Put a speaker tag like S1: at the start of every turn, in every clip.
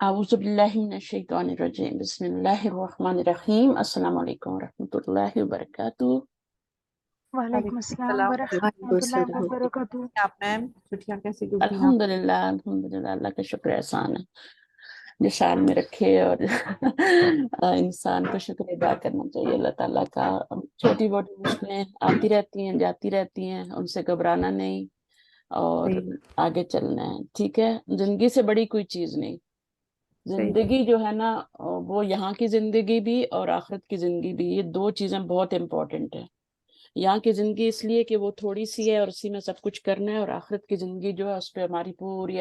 S1: اعوذ باللہ من الشیطان الرجیم بسم اللہ الرحمن الرحیم السلام علیکم ورحمۃ اللہ وبرکاتہ۔
S2: وعلیکم السلام ورحمۃ اللہ وبرکاتہ۔
S3: آپ میم چھٹیاں کیسی گزری آپ؟
S1: الحمدللہ اللہ کا شکر احسان ہے جو شان میں رکھے، اور انسان کو شکر ادا کرنا چاہیے اللہ تعالیٰ کا۔ چھوٹی موٹی مشکلیں آتی رہتی ہیں جاتی رہتی ہیں، ان سے گھبرانا نہیں اور آگے چلنا ہے، ٹھیک ہے۔ زندگی سے بڑی کوئی چیز نہیں، زندگی جو ہے نا وہ یہاں کی زندگی بھی اور آخرت کی زندگی بھی، یہ دو چیزیں بہت امپورٹنٹ ہیں۔ یہاں کی زندگی اس لیے کہ وہ تھوڑی سی ہے اور اسی میں سب کچھ کرنا ہے، اور آخرت کی زندگی جو ہے اس پہ ہماری پوری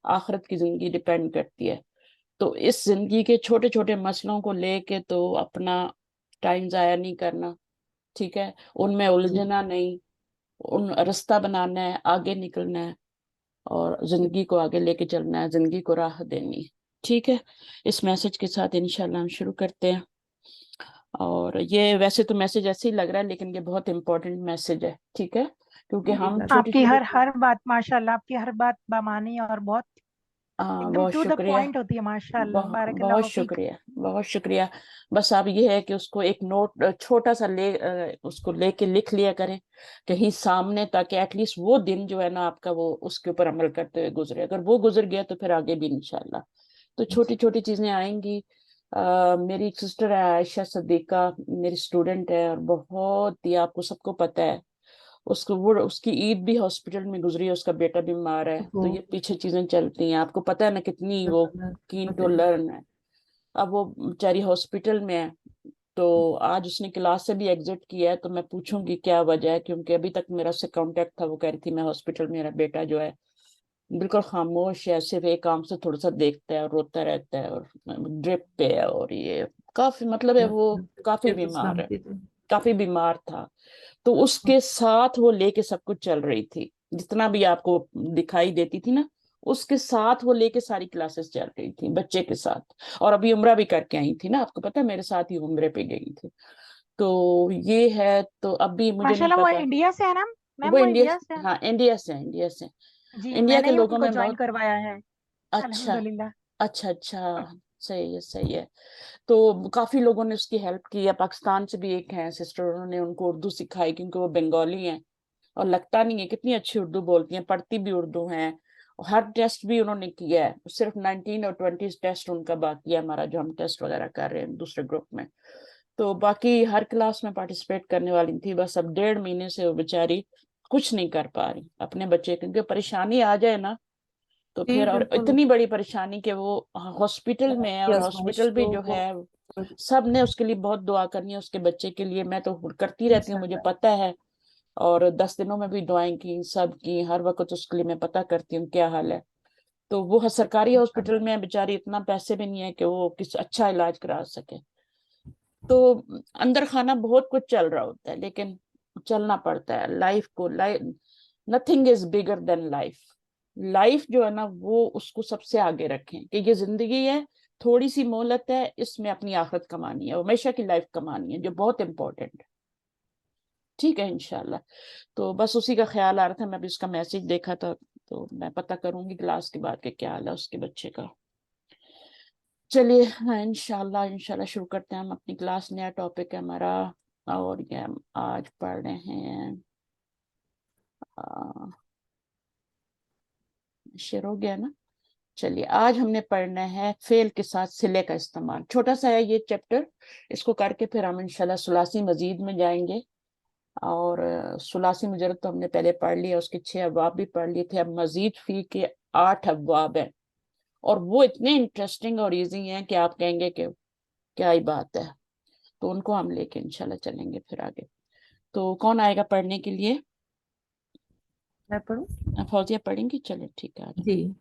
S1: آخرت کی زندگی ڈیپینڈ کرتی ہے۔ تو اس زندگی کے چھوٹے چھوٹے مسئلوں کو لے کے تو اپنا ٹائم ضائع نہیں کرنا، ٹھیک ہے، ان میں الجھنا نہیں، ان رستہ بنانا ہے، آگے نکلنا ہے اور زندگی کو آگے لے کے چلنا ہے، زندگی کو راہ دینی ہے، ٹھیک ہے۔ اس میسج کے ساتھ انشاءاللہ ہم شروع کرتے ہیں، اور یہ ویسے تو میسج ایسے ہی لگ رہا ہے لیکن یہ بہت امپورٹنٹ میسج ہے، ٹھیک ہے، کیونکہ ہم
S2: آپ کی ہر بات ماشاءاللہ، آپ کی ہر بات بامانی اور بہت ایک دم
S1: بہت
S2: ٹو دا
S1: شکریہ،
S2: پوائنٹ ہوتی ہے ماشاءاللہ۔ بارک
S1: بہت
S2: اللہ فیک۔
S1: شکریہ، بہت شکریہ۔ بس اب یہ ہے کہ اس کو ایک نوٹ چھوٹا سا اس کو لے کے لکھ لیا کریں کہیں سامنے، تاکہ ایٹ لیسٹ وہ دن جو ہے نا آپ کا وہ اس کے اوپر عمل کرتے ہوئے گزرے۔ اگر وہ گزر گیا تو پھر آگے بھی انشاءاللہ تو چھوٹی چھوٹی چیزیں آئیں گی۔ میری ایک سسٹر ہے عائشہ صدیقہ، میری اسٹوڈنٹ ہے، اور بہت ہی آپ کو سب کو پتہ ہے اس کی عید بھی ہاسپٹل میں گزری ہے، اس کا بیٹا بیمار ہے، تو یہ پیچھے چیزیں چلتی ہیں، آپ کو پتہ ہے نا کتنی وہ کین ٹو لرن ہے۔ اب وہ بیچاری ہاسپٹل میں ہے، تو آج اس نے کلاس سے بھی ایگزٹ کیا ہے، تو میں پوچھوں گی کیا وجہ ہے، کیونکہ ابھی تک میرا اس سے کانٹیکٹ تھا۔ وہ کہہ رہی تھی میں ہاسپٹل میں، میرا بیٹا جو ہے بالکل خاموش ہے، صرف ایک کام سے تھوڑا سا دیکھتا ہے اور روتا رہتا ہے، اور ڈرپ پہ ہے، اور یہ کافی مطلب ہے وہ کافی بیمار ہے، کافی بیمار تھا۔ تو اس کے ساتھ وہ لے کے سب کچھ چل رہی تھی، جتنا بھی آپ کو دکھائی دیتی تھی نا، اس کے ساتھ وہ لے کے ساری کلاسز چل رہی تھی بچے کے ساتھ، اور ابھی عمرہ بھی کر کے آئی تھی نا، آپ کو پتا میرے ساتھ ہی عمرے پہ گئی تھی۔ تو یہ ہے، تو اب بھی مجھے نہیں
S2: ماشاءاللہ وہ
S1: پتا،
S2: انڈیا سے ہے نا میم؟
S1: وہ
S2: وہ
S1: انڈیا،
S2: انڈیا سے ہے؟
S1: ہاں انڈیا سے، انڈیا سے،
S2: جی
S1: انڈیا
S2: میں
S1: کے
S2: نے ہی
S1: لوگوں
S2: ان کو
S1: میں
S2: جوائن
S1: بہت
S2: کروایا ہے
S1: اچھا،
S2: الحمدللہ۔
S1: اچھا اچھا، صحیح ہے صحیح ہے۔ تو کافی لوگوں نے اس کی ہیلپ کی ہے، پاکستان سے بھی ایک ہیں سسٹر، انہوں نے ان کو اردو سکھائی، کیونکہ وہ بنگالی ہیں اور لگتا نہیں ہے کتنی اچھی اردو بولتی ہیں، پڑھتی بھی اردو ہیں، ہر ٹیسٹ بھی انہوں نے کیا ہے، صرف 19 اور 20 ٹیسٹ ان کا باقی ہے ہمارا، جو ہم ٹیسٹ وغیرہ کر رہے ہیں دوسرے گروپ میں، تو باقی ہر کلاس میں پارٹیسپیٹ کرنے والی تھی۔ بس اب 1.5 مہینے سے وہ بیچاری کچھ نہیں کر پا رہی اپنے بچے، کیونکہ پریشانی آ جائے نا تو پھر، اور اتنی بڑی پریشانی کہ وہ ہاسپٹل میں ہے، اور ہاسپٹل بھی جو ہے سب نے اس کے لیے بہت دعا کرنی ہے اس کے بچے کے لیے، میں تو کرتی رہتی ہوں، مجھے پتہ ہے، اور 10 دنوں میں بھی دعائیں کی سب کی، ہر وقت اس کے لیے میں پتہ کرتی ہوں کیا حال ہے۔ تو وہ سرکاری ہاسپٹل میں بیچاری، اتنا پیسے بھی نہیں ہے کہ وہ کس اچھا علاج کرا سکے، تو اندر خانہ بہت کچھ چل رہا ہوتا ہے، لیکن چلنا پڑتا ہے لائف کو، nothing is bigger than life, life جو ہے نا وہ اس کو سب سے آگے رکھیں کہ یہ زندگی ہے، تھوڑی سی مہلت ہے، اس میں اپنی آخرت کمانی ہے، ہمیشہ کی لائف کمانی ہے، جو بہت امپورٹنٹ ہے، ٹھیک ہے انشاءاللہ۔ تو بس اسی کا خیال آ رہا تھا، میں بھی اس کا میسج دیکھا تھا، تو میں پتہ کروں گی کلاس کے بعد کہ کیا حال ہے اس کے بچے کا۔ چلیے انشاءاللہ شروع کرتے ہیں ہم اپنی کلاس، نیا ٹاپک ہے ہمارا، اور یہ ہم آج پڑھ رہے ہیں، شروع ہو گیا نا؟ چلیے آج ہم نے پڑھنا ہے فعل کے ساتھ صلے کا استعمال، چھوٹا سا ہے یہ چیپٹر، اس کو کر کے پھر ہم انشاءاللہ ثلاثی مزید میں جائیں گے، اور ثلاثی مجرد تو ہم نے پہلے پڑھ لیا، اس کے 6 ابواب بھی پڑھ لیے تھے، اب مزید فی کے 8 ابواب ہیں، اور وہ اتنے انٹرسٹنگ اور ایزی ہیں کہ آپ کہیں گے کہ کیا ہی بات ہے، تو ان کو ہم لے کے انشاءاللہ چلیں گے پھر آگے۔ تو کون آئے گا پڑھنے کے لیے؟
S3: میں پڑھوں؟
S1: فوزیہ پڑھیں گی، چلے ٹھیک ہے۔
S3: جی،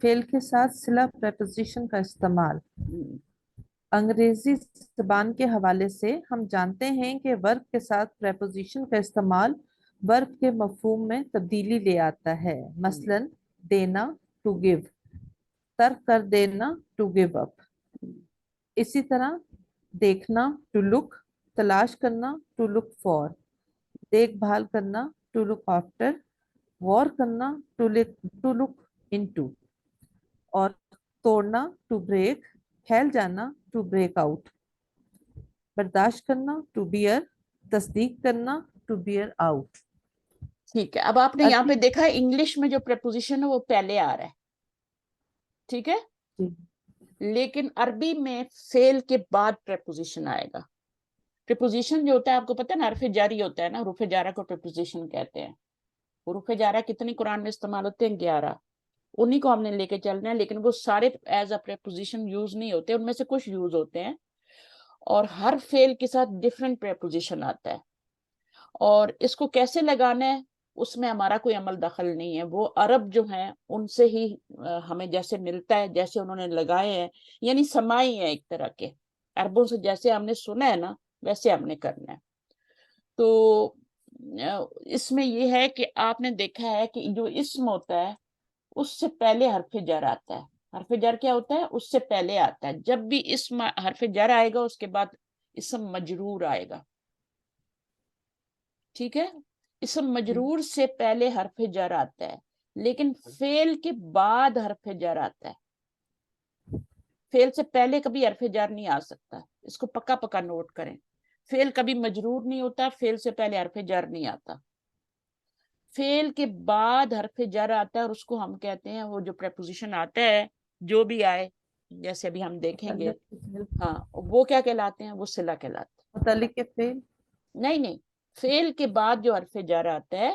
S3: فعل کے ساتھ صلہ پریپوزیشن کا استعمال۔ انگریزی زبان کے حوالے سے ہم جانتے ہیں کہ ورب کے ساتھ پریپوزیشن کا استعمال ورب کے مفہوم میں تبدیلی لے آتا ہے، مثلا دینا ٹو گیو، ترک کر دینا ٹو گیو اپ، اسی طرح دیکھنا ٹو لک، تلاش کرنا ٹو لک فار، دیکھ بھال کرنا ٹو لک آفٹر، غور کرنا ٹو لک انٹو، اور توڑنا ٹو بریک، پھیل جانا ٹو بریک آؤٹ، برداشت کرنا ٹو بیئر، تصدیق کرنا ٹو بیئر آؤٹ.
S1: ٹھیک ہے. اب آپ نے یہاں پہ
S3: عربی
S1: دیکھا انگلش میں جو پریپوزیشن ہے وہ پہلے آ رہا ہے, ٹھیک ہے,
S3: جی
S1: لیکن عربی میں فعل کے بعد پریپوزیشن آئے گا. پریپوزیشن جو ہوتا ہے آپ کو پتہ ہے نا, حرف جاری ہوتا ہے نا, حروف جارہ کو پریپوزیشن کہتے ہیں. حروف جارہ کتنی قرآن میں استعمال ہوتے ہیں؟ 11. انہی کو ہم نے لے کے چلنا ہے, لیکن وہ سارے ایز اے پریپوزیشن یوز نہیں ہوتے, ان میں سے کچھ یوز ہوتے ہیں, اور ہر فعل کے ساتھ ڈفرینٹ پریپوزیشن آتا ہے. اور اس کو کیسے لگانا ہے اس میں ہمارا کوئی عمل دخل نہیں ہے, وہ عرب جو ہیں ان سے ہی ہمیں جیسے ملتا ہے, جیسے انہوں نے لگائے ہیں, یعنی سمائی ہیں ایک طرح کے, عربوں سے جیسے ہم نے سنا ہے نا ویسے ہم نے کرنا ہے. تو اس میں یہ ہے کہ آپ نے دیکھا ہے کہ جو اسم ہوتا ہے اس سے پہلے حرف جر آتا ہے. حرف جر کیا ہوتا ہے؟ اس سے پہلے آتا ہے. جب بھی اسم حرف جر آئے گا اس کے بعد اسم مجرور آئے گا, ٹھیک ہے. اسم مجرور سے پہلے حرف جر آتا ہے, لیکن فعل کے بعد حرف جر آتا ہے. فعل سے پہلے کبھی حرف جر نہیں آ سکتا, اس کو پکا پکا نوٹ کریں. فعل کبھی مجرور نہیں ہوتا, فعل سے پہلے حرف جر نہیں آتا. فعل کے بعد حرف جر آتا ہے اور اس کو ہم کہتے ہیں, وہ جو پریپوزیشن آتا ہے جو بھی آئے, جیسے ابھی ہم دیکھیں گے, ہاں وہ کیا کہلاتے ہیں؟ وہ صلہ کہلاتے ہیں.
S3: متعلق فعل
S1: نہیں, فعل کے بعد جو حرف جر آتا ہے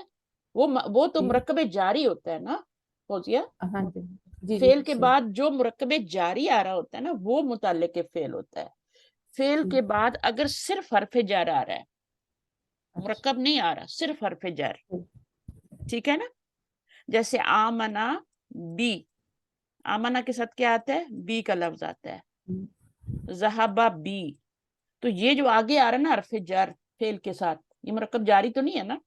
S1: وہ تو
S3: جی
S1: مرکب جاری ہوتا ہے نا فوزیہ.
S3: ہاں جی جی
S1: فعل کے
S3: صحیح.
S1: بعد جو مرکب جاری آ رہا ہوتا ہے نا وہ متعلق فعل ہوتا ہے. فعل
S3: جی.
S1: کے بعد اگر صرف حرف جر آ رہا ہے,
S3: اچھا.
S1: مرکب نہیں آ رہا, صرف حرف جر,
S3: جی.
S1: ٹھیک ہے نا. جیسے آمنا بی, آمنا کے ساتھ کیا آتا ہے؟ بی کا لفظ آتا ہے. ذہبا بی, تو یہ جو آگے آ رہا ہے نا حرف جر فعل کے ساتھ, یہ مرکب جاری تو نہیں ہے نا,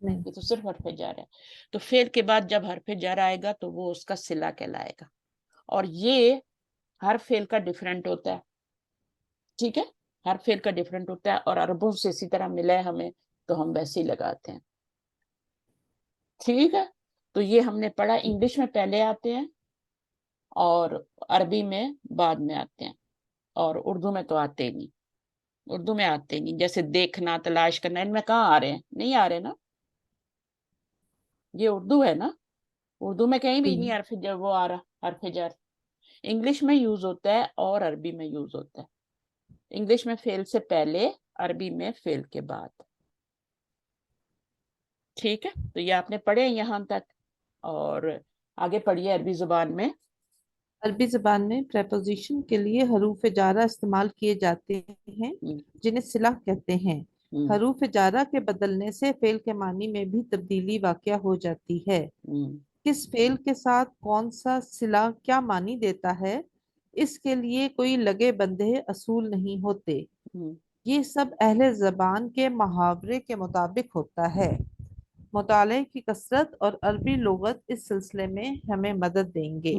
S3: نہیں.
S1: یہ تو صرف حرف جر ہے. تو فعل کے بعد جب حرف جر آئے گا تو وہ اس کا صلہ کہلائے گا, اور یہ ہر فعل کا ڈیفرنٹ ہوتا ہے, ٹھیک ہے, ہر فعل کا ڈیفرنٹ ہوتا ہے, اور عربوں سے اسی طرح ملا ہے ہمیں تو ہم ویسے ہی لگاتے ہیں, ٹھیک ہے. تو یہ ہم نے پڑھا, انگلش میں پہلے آتے ہیں اور عربی میں بعد میں آتے ہیں, اور اردو میں تو آتے ہی نہیں, اردو میں آتے ہی نہیں. جیسے دیکھنا, تلاش کرنا, ان میں کہاں آ رہے ہیں؟ نہیں آ رہے نا, یہ اردو ہے نا, اردو میں کہیں بھی
S3: جی.
S1: نہیں حرف جر وہ آ رہا, حرف جر. انگلش میں یوز ہوتا ہے اور عربی میں یوز ہوتا ہے. انگلش میں فعل سے پہلے, عربی میں فعل کے بعد, ٹھیک ہے. تو یہ آپ نے پڑھے یہاں تک, اور آگے پڑھیے عربی زبان میں.
S3: عربی زبان میں پریپوزیشن کے لیے حروف جارہ استعمال کیے جاتے ہیں جنہیں صلہ کہتے ہیں. حروف جارہ کے بدلنے سے فعل کے معنی میں بھی تبدیلی واقع ہو جاتی ہے. کس فعل کے ساتھ کون سا صلہ کیا معنی دیتا ہے, اس کے لیے کوئی لگے بندھے اصول نہیں ہوتے. یہ سب اہل زبان کے محاورے کے مطابق ہوتا ہے. مطالعے کی کثرت اور عربی لغت اس سلسلے میں ہمیں مدد دیں گے.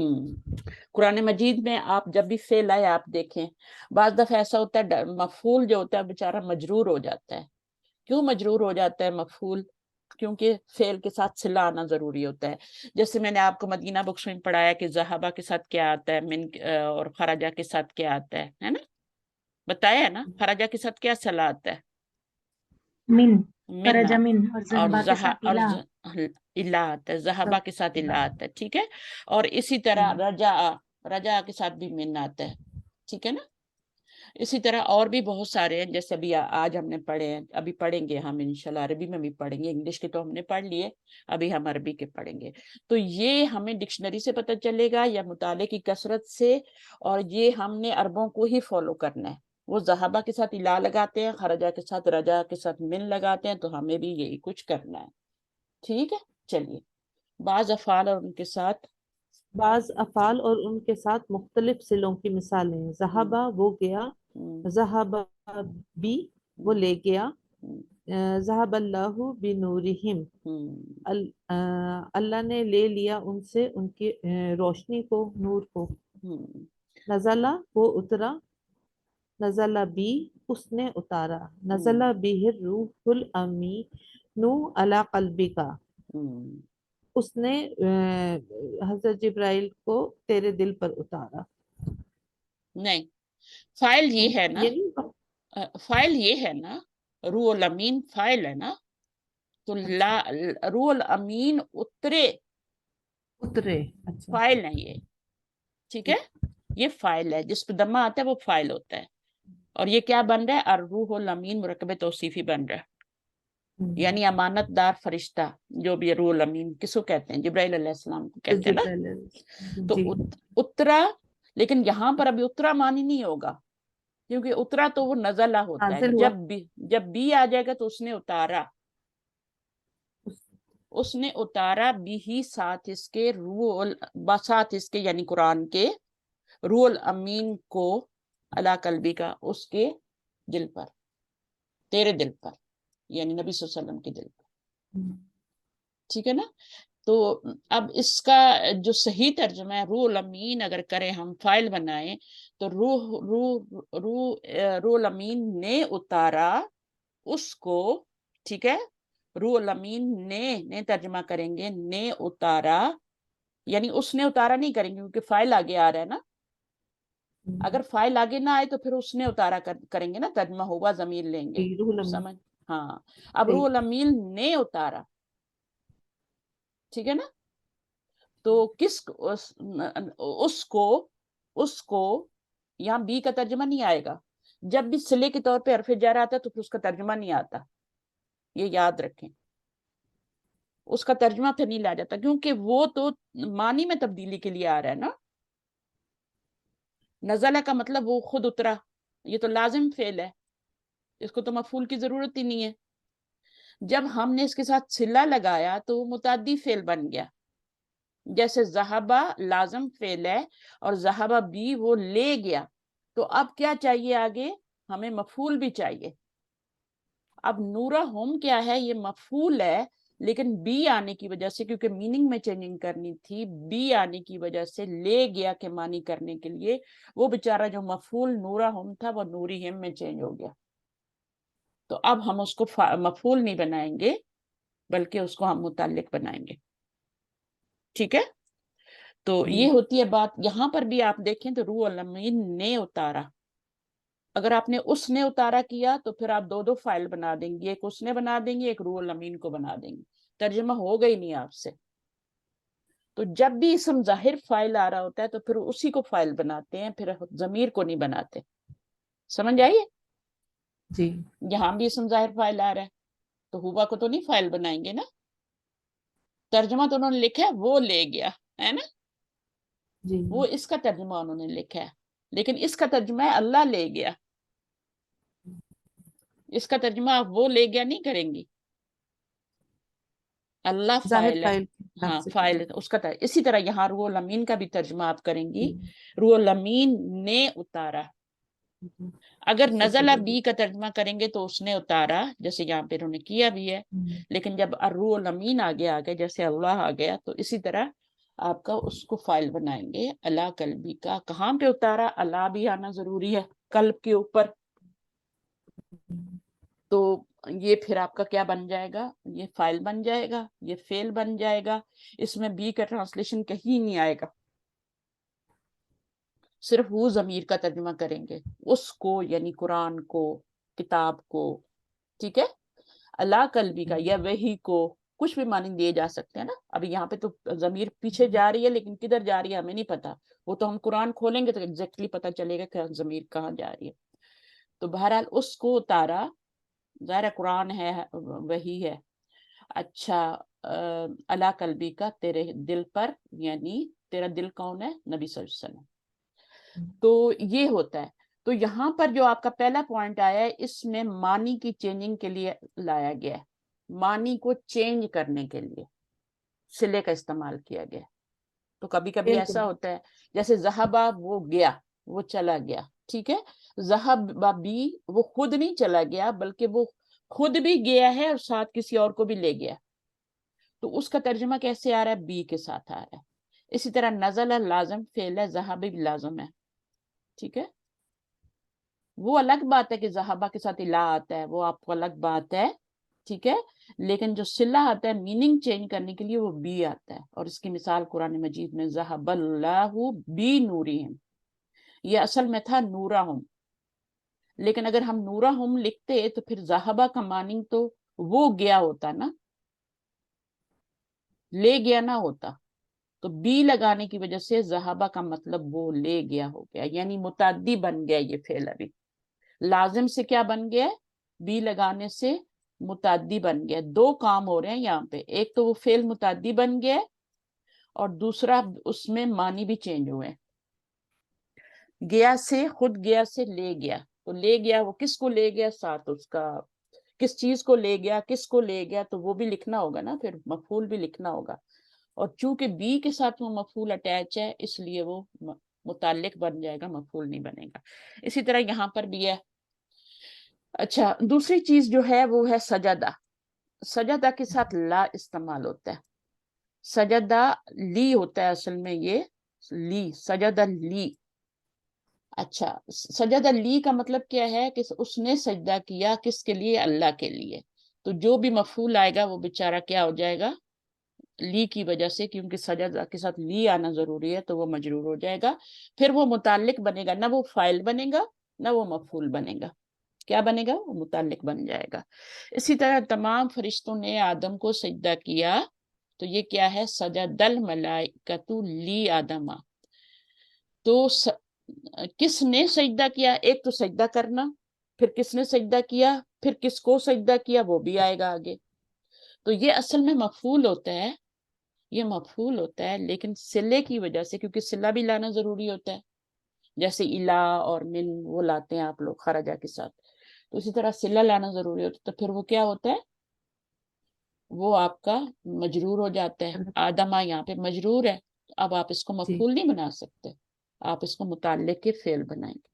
S1: قرآن مجید میں آپ جب بھی فعل آئے آپ دیکھیں, بعض دفعہ ایسا ہوتا ہے مفعول جو ہوتا ہے بیچارہ مجرور ہو جاتا ہے. کیوں مجرور ہو جاتا ہے مفعول؟ کیونکہ فعل کے ساتھ صلہ آنا ضروری ہوتا ہے. جیسے میں نے آپ کو مدینہ بکس میں پڑھایا کہ ذہبہ کے ساتھ کیا آتا ہے, من اور خرجہ کے ساتھ کیا آتا ہے نا, بتایا ہے نا. خرجہ کے ساتھ کیا صلہ آتا ہے؟
S2: من,
S1: من,
S2: خرج من, اور
S1: اور
S2: ذہبہ کے ساتھ الہ.
S1: الہ آتا ہے, ذہبہ کے ساتھ الہ آتا ہے, ٹھیک ہے. اور اسی طرح رجا کے ساتھ بھی من آتا ہے, ٹھیک ہے نا. اسی طرح اور بھی بہت سارے ہیں, جیسے ابھی آج ہم نے پڑھے ہیں, ابھی پڑھیں گے ہم انشاءاللہ, عربی میں بھی پڑھیں گے. انگلش کے تو ہم نے پڑھ لیے, ابھی ہم عربی کے پڑھیں گے. تو یہ ہمیں ڈکشنری سے پتہ چلے گا یا مطالعے کی کثرت سے, اور یہ ہم نے عربوں کو ہی فالو کرنا ہے. وہ ذہبہ کے ساتھ الہ لگاتے ہیں, خرجہ کے ساتھ رجا کے ساتھ من لگاتے ہیں, تو ہمیں بھی یہی کچھ کرنا ہے, ٹھیک ہے. چلیے, بعض افعال اور ان کے ساتھ
S3: بعض افعال اور ان کے ساتھ مختلف صلوں کی مثالیں. ذہبہ وہ گیا, ذہبہ بی وہ لے گیا, ذہب اللہ بنورہم اللہ نے لے لیا ان سے ان کی روشنی کو, نور کو. نزلہ وہ اترا, نزلہ بی اس نے اتارا, نزلہ بہ الروح الامین علی قلبک. اس نے حضرت جبرائیل کو تیرے دل پر اتارا.
S1: نہیں، فائل یہ ہے نا،
S3: یہ نہیں
S1: فائل یہ ہے نا، روح الامین فائل ہے نا، تو روح الامین اترے
S3: اترے. اچھا
S1: فائل ہے یہ، ٹھیک ہے، یہ فائل ہے، جس پہ دمہ آتا ہے وہ فائل ہوتا ہے. اور یہ کیا بن رہا ہے؟ الروح الامین مرکب توصیفی بن رہا ہے، یعنی امانت دار فرشتہ، جو بھی روح الامین کس کو کہتے ہیں؟ جبرائیل علیہ السلام کو کہتے ہیں نا. تو
S3: جی
S1: اترا، لیکن یہاں پر ابھی اترا معنی نہیں ہوگا، کیونکہ اترا تو وہ نزلہ ہوتا ہے.
S3: نازل ہوا.
S1: جب بھی آ جائے گا تو اس نے اتارا، اس نے اتارا بھی ہی ساتھ اس کے ساتھ اس کے یعنی قرآن کے روح الامین کو علی قلبی کا، اس کے دل پر، تیرے دل پر، یعنی نبی صلی اللہ علیہ وسلم کے دل پر. ٹھیک ہے نا؟ تو اب اس کا جو صحیح ترجمہ ہے، روح الامین اگر کریں ہم، فائل بنائیں تو روح الامین نے اتارا اس کو. ٹھیک ہے، روح الامین نے ترجمہ کریں گے، نے اتارا، یعنی اس نے اتارا نہیں کریں گے کیونکہ فائل آگے آ رہا ہے نا. اگر فائل آگے نہ آئے تو پھر اس نے اتارا کریں گے نا، ترجمہ ہوگا ضمیر لیں گے.
S3: روح الامین.
S1: سمجھ؟ ہاں. اب روح الامین نے اتارا، ٹھیک ہے نا؟ تو اس کو یہاں بی کا ترجمہ نہیں آئے گا. جب بھی صلے کے طور پہ حرف جر آتا ہے تو پھر اس کا ترجمہ نہیں آتا، یہ یاد رکھیں. اس کا ترجمہ پھر نہیں لا جاتا، کیونکہ وہ تو معنی میں تبدیلی کے لیے آ رہا ہے نا. نزلہ کا مطلب وہ خود اترا، یہ تو لازم فعل ہے، اس کو تو مفعول کی ضرورت ہی نہیں ہے. جب ہم نے اس کے ساتھ صلہ لگایا تو وہ متعدی فعل بن گیا. جیسے ذہبہ لازم فعل ہے اور ذہبہ بھی وہ لے گیا، تو اب کیا چاہیے آگے؟ ہمیں مفعول بھی چاہیے. اب نورہم کیا ہے؟ یہ مفعول ہے، لیکن بی آنے کی وجہ سے، کیونکہ میننگ میں چینجنگ کرنی تھی، بی آنے کی وجہ سے لے گیا کے معنی کرنے کے لیے وہ بیچارہ جو مفعول نورہم تھا وہ نوریہم میں چینج ہو گیا. تو اب ہم اس کو مفعول نہیں بنائیں گے، بلکہ اس کو ہم متعلق بنائیں گے. ٹھیک ہے؟ تو یہ ہوتی ہے بات. یہاں پر بھی آپ دیکھیں تو روح الامین نے اتارا، اگر آپ نے اس نے اتارا کیا تو پھر آپ دو فائل بنا دیں گے، ایک اس نے بنا دیں گے، ایک روح الامین کو بنا دیں گے، ترجمہ ہو گئی نہیں آپ سے. تو جب بھی اسم ظاہر فائل آ رہا ہوتا ہے تو پھر اسی کو فائل بناتے ہیں، پھر ضمیر کو نہیں بناتے. سمجھ آئیے؟
S3: جی.
S1: یہاں بھی اسم ظاہر فائل آ رہا ہے تو ہوا کو تو نہیں فائل بنائیں گے نا، ترجمہ تو انہوں نے لکھا ہے وہ لے گیا، ہے نا؟
S3: جی.
S1: وہ اس کا ترجمہ انہوں نے لکھا ہے، لیکن اس کا ترجمہ ہے اللہ لے گیا. اس کا ترجمہ آپ وہ لے گیا نہیں کریں گی، اللہ
S3: ظاہر
S1: فائل ہے.
S3: فائل
S1: ہاں فائل ہے اس کا اسی طرح یہاں روح الامین کا بھی ترجمہ آپ کریں گی، روح الامین نے اتارا. اگر نزلہ بی کا ترجمہ کریں گے تو اس نے اتارا، جیسے یہاں پہ انہوں نے کیا بھی ہے. لیکن جب الروح الامین آگے آ گیا، جیسے اللہ آ گیا، تو اسی طرح آپ کا اس کو فائل بنائیں گے. اللہ قلبی کا کہاں پہ اتارا؟ اللہ بھی آنا ضروری ہے قلب کے اوپر. تو یہ پھر آپ کا کیا بن جائے گا؟ یہ فائل بن جائے گا، یہ فعل بن جائے گا. اس میں بی کا ٹرانسلیشن کہیں نہیں آئے گا، صرف وہ ضمیر کا ترجمہ کریں گے، اس کو یعنی قرآن کو، کتاب کو. ٹھیک ہے؟ اللہ قلبی کا یا وحی کو، کچھ بھی معنی دیے جا سکتے ہیں نا. ابھی یہاں پہ تو ضمیر پیچھے جا رہی ہے، لیکن کدھر جا رہی ہے ہمیں نہیں پتا، وہ تو ہم قرآن کھولیں گے تو ایگزیکٹلی پتہ چلے گا کہ ضمیر کہاں جا رہی ہے. تو بہرحال اس کو اتارا، ظاہر قرآن ہے، وحی ہے. اچھا، اللہ قلبی کا، تیرے دل پر، یعنی تیرا دل کون ہے؟ نبی صلی اللہ علیہ وسلم. تو یہ ہوتا ہے. تو یہاں پر جو آپ کا پہلا پوائنٹ آیا ہے، اس میں معنی کی چینجنگ کے لیے لایا گیا ہے، معنی کو چینج کرنے کے لیے صلے کا استعمال کیا گیا. تو کبھی کبھی ایسا ہوتا ہے جیسے ذہبہ وہ گیا، وہ چلا گیا. ٹھیک ہے؟ ذہبہ بھی وہ خود نہیں چلا گیا، بلکہ وہ خود بھی گیا ہے اور ساتھ کسی اور کو بھی لے گیا. تو اس کا ترجمہ کیسے آ رہا ہے؟ بی کے ساتھ آ رہا ہے. اسی طرح نزل لازم فعل ہے، ذہب بھی لازم ہے. ٹھیک ہے؟ وہ الگ بات ہے کہ ذہبہ کے ساتھ الہ آتا ہے، وہ آپ کو الگ بات ہے. ٹھیک ہے، لیکن جو صلہ آتا ہے میننگ چینج کرنے کے لیے وہ بی آتا ہے، اور اس کی مثال قرآن مجید میں ذہب اللہ بی نورہم، یہ اصل میں تھا نورہم، لیکن اگر ہم نورہم لکھتے تو پھر ذہبہ کا ماننگ تو وہ گیا ہوتا نا، لے گیا نہ ہوتا، تو بی لگانے کی وجہ سے ذہبہ کا مطلب وہ لے گیا ہو گیا، یعنی متعدی بن گیا یہ فعل، ابھی لازم سے کیا بن گیا، بی لگانے سے متعدی بن گیا، دو کام ہو رہے ہیں یہاں پہ، ایک تو وہ فعل متعدی بن گیا اور دوسرا اس میں معنی بھی چینج ہوئے، گیا سے خود گیا سے لے گیا، تو لے گیا وہ کس کو لے گیا، ساتھ اس کا کس چیز کو لے گیا، کس کو لے گیا، تو وہ بھی لکھنا ہوگا نا، پھر مفعول بھی لکھنا ہوگا، اور چونکہ بی کے ساتھ وہ مفعول اٹیچ ہے اس لیے وہ متعلق بن جائے گا، مفعول نہیں بنے گا۔ اسی طرح یہاں پر بھی ہے۔ اچھا، دوسری چیز جو ہے وہ ہے سجدہ، سجدہ کے ساتھ لا استعمال ہوتا ہے، سجدہ لی ہوتا ہے اصل میں، یہ لی، سجدہ لی۔ اچھا، سجدہ لی کا مطلب کیا ہے کہ اس نے سجدہ کیا کس کے لیے، اللہ کے لیے، تو جو بھی مفعول آئے گا وہ بیچارہ کیا ہو جائے گا، لی کی وجہ سے، کیونکہ سجدہ کے ساتھ لی آنا ضروری ہے تو وہ مجرور ہو جائے گا، پھر وہ متعلق بنے گا، نہ وہ فاعل بنے گا نہ وہ مفعول بنے گا، کیا بنے گا، وہ متعلق بن جائے گا۔ اسی طرح تمام فرشتوں نے آدم کو سجدہ کیا، تو یہ کیا ہے، سجد الملائکۃ لی آدم، تو کس نے سجدہ کیا، ایک تو سجدہ کرنا، پھر کس نے سجدہ کیا، پھر کس کو سجدہ کیا، وہ بھی آئے گا آگے، تو یہ اصل میں مفعول ہوتا ہے، یہ مفعول ہوتا ہے، لیکن صلے کی وجہ سے، کیونکہ صلہ بھی لانا ضروری ہوتا ہے، جیسے الا اور من وہ لاتے ہیں آپ لوگ خرجہ کے ساتھ، تو اسی طرح صلہ لانا ضروری ہوتا ہے، تو پھر وہ کیا ہوتا ہے، وہ آپ کا مجرور ہو جاتا ہے، آدمہ یہاں پہ مجرور ہے، اب آپ اس کو
S3: جی
S1: مفعول نہیں بنا سکتے، آپ اس کو متعلق کے فعل بنائیں گے،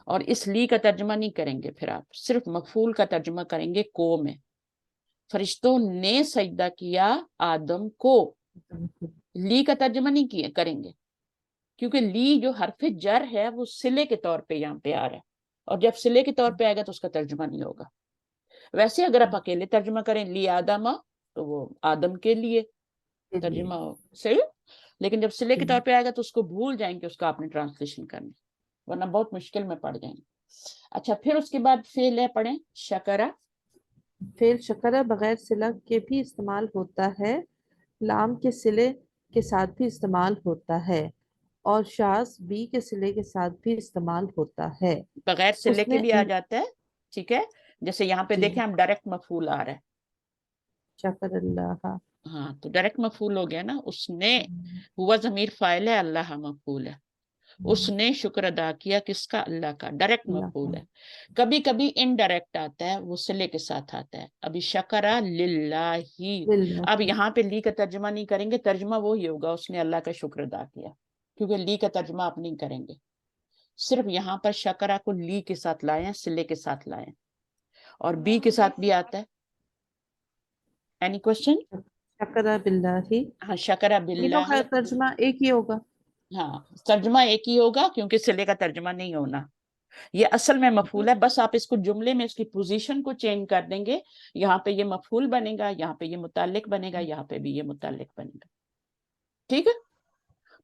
S1: اور اس لی کا ترجمہ نہیں کریں گے، پھر آپ صرف مفعول کا ترجمہ کریں گے، کو میں، فرشتوں نے سجدہ کیا آدم کو، لی کا ترجمہ نہیں کریں گے، کیونکہ لی جو حرف جر ہے وہ صلے کے طور پہ یہاں پہ آ رہا ہے، اور جب صلے کے طور پہ آئے گا تو اس کا ترجمہ نہیں ہوگا، ویسے اگر آپ اکیلے ترجمہ کریں لی آدم تو وہ آدم کے لیے ترجمہ ہو، صحیح، لیکن جب صلے کے طور پہ آئے گا تو اس کو بھول جائیں گے، اس کا آپ نے ٹرانسلیشن کرنی، ورنہ بہت مشکل میں پڑ جائیں گے۔ اچھا، پھر اس کے بعد فعل ہے، پڑھیں، شکرہ،
S3: فعل شکرہ بغیر صلہ کے بھی استعمال ہوتا ہے، لام کے صلے کے ساتھ بھی استعمال ہوتا ہے، اور شاذ بی کے صلے کے ساتھ بھی استعمال ہوتا ہے۔
S1: بغیر صلے
S3: اس
S1: کے
S3: نے
S1: بھی آ جاتا ہے، ٹھیک ہے، جیسے یہاں پہ
S3: جی
S1: دیکھیں ہم ڈائریکٹ مفعول آ رہا ہے،
S3: شکر اللہ،
S1: ہاں تو ڈائریکٹ مفعول ہو گیا نا، اس نے، ہوا ضمیر فاعل ہے، اللہ مفعول ہے، اس نے شکر ادا کیا کس کا، اللہ کا، ڈائریکٹ مفعول ہے، کبھی کبھی انڈائریکٹ آتا ہے، وہ صلے کے ساتھ آتا ہے، ابھی شکرہ للہ، اب یہاں پہ لی کا ترجمہ نہیں کریں گے، ترجمہ وہی ہوگا، اس نے اللہ کا شکر ادا کیا، کیونکہ لی کا ترجمہ آپ نہیں کریں گے، صرف یہاں پر شکرہ کو لی کے ساتھ لائیں، صلے کے ساتھ لائیں، اور بی کے ساتھ بھی آتا ہے، اینی کوشچن؟
S3: شکر باللہ،
S1: ہاں، شکرہ
S3: تینوں
S1: باللہ،
S3: کا ترجمہ ایک ہی ہوگا۔
S1: ہاں ترجمہ ایک ہی ہوگا، کیونکہ صلے کا ترجمہ نہیں ہونا، یہ اصل میں مفعول ہے، بس آپ اس کو جملے میں اس کی پوزیشن کو چینج کر دیں گے، یہاں پہ یہ مفعول بنے گا، یہاں پہ یہ متعلق بنے گا، یہاں پہ بھی یہ متعلق بنے گا، ٹھیک ہے،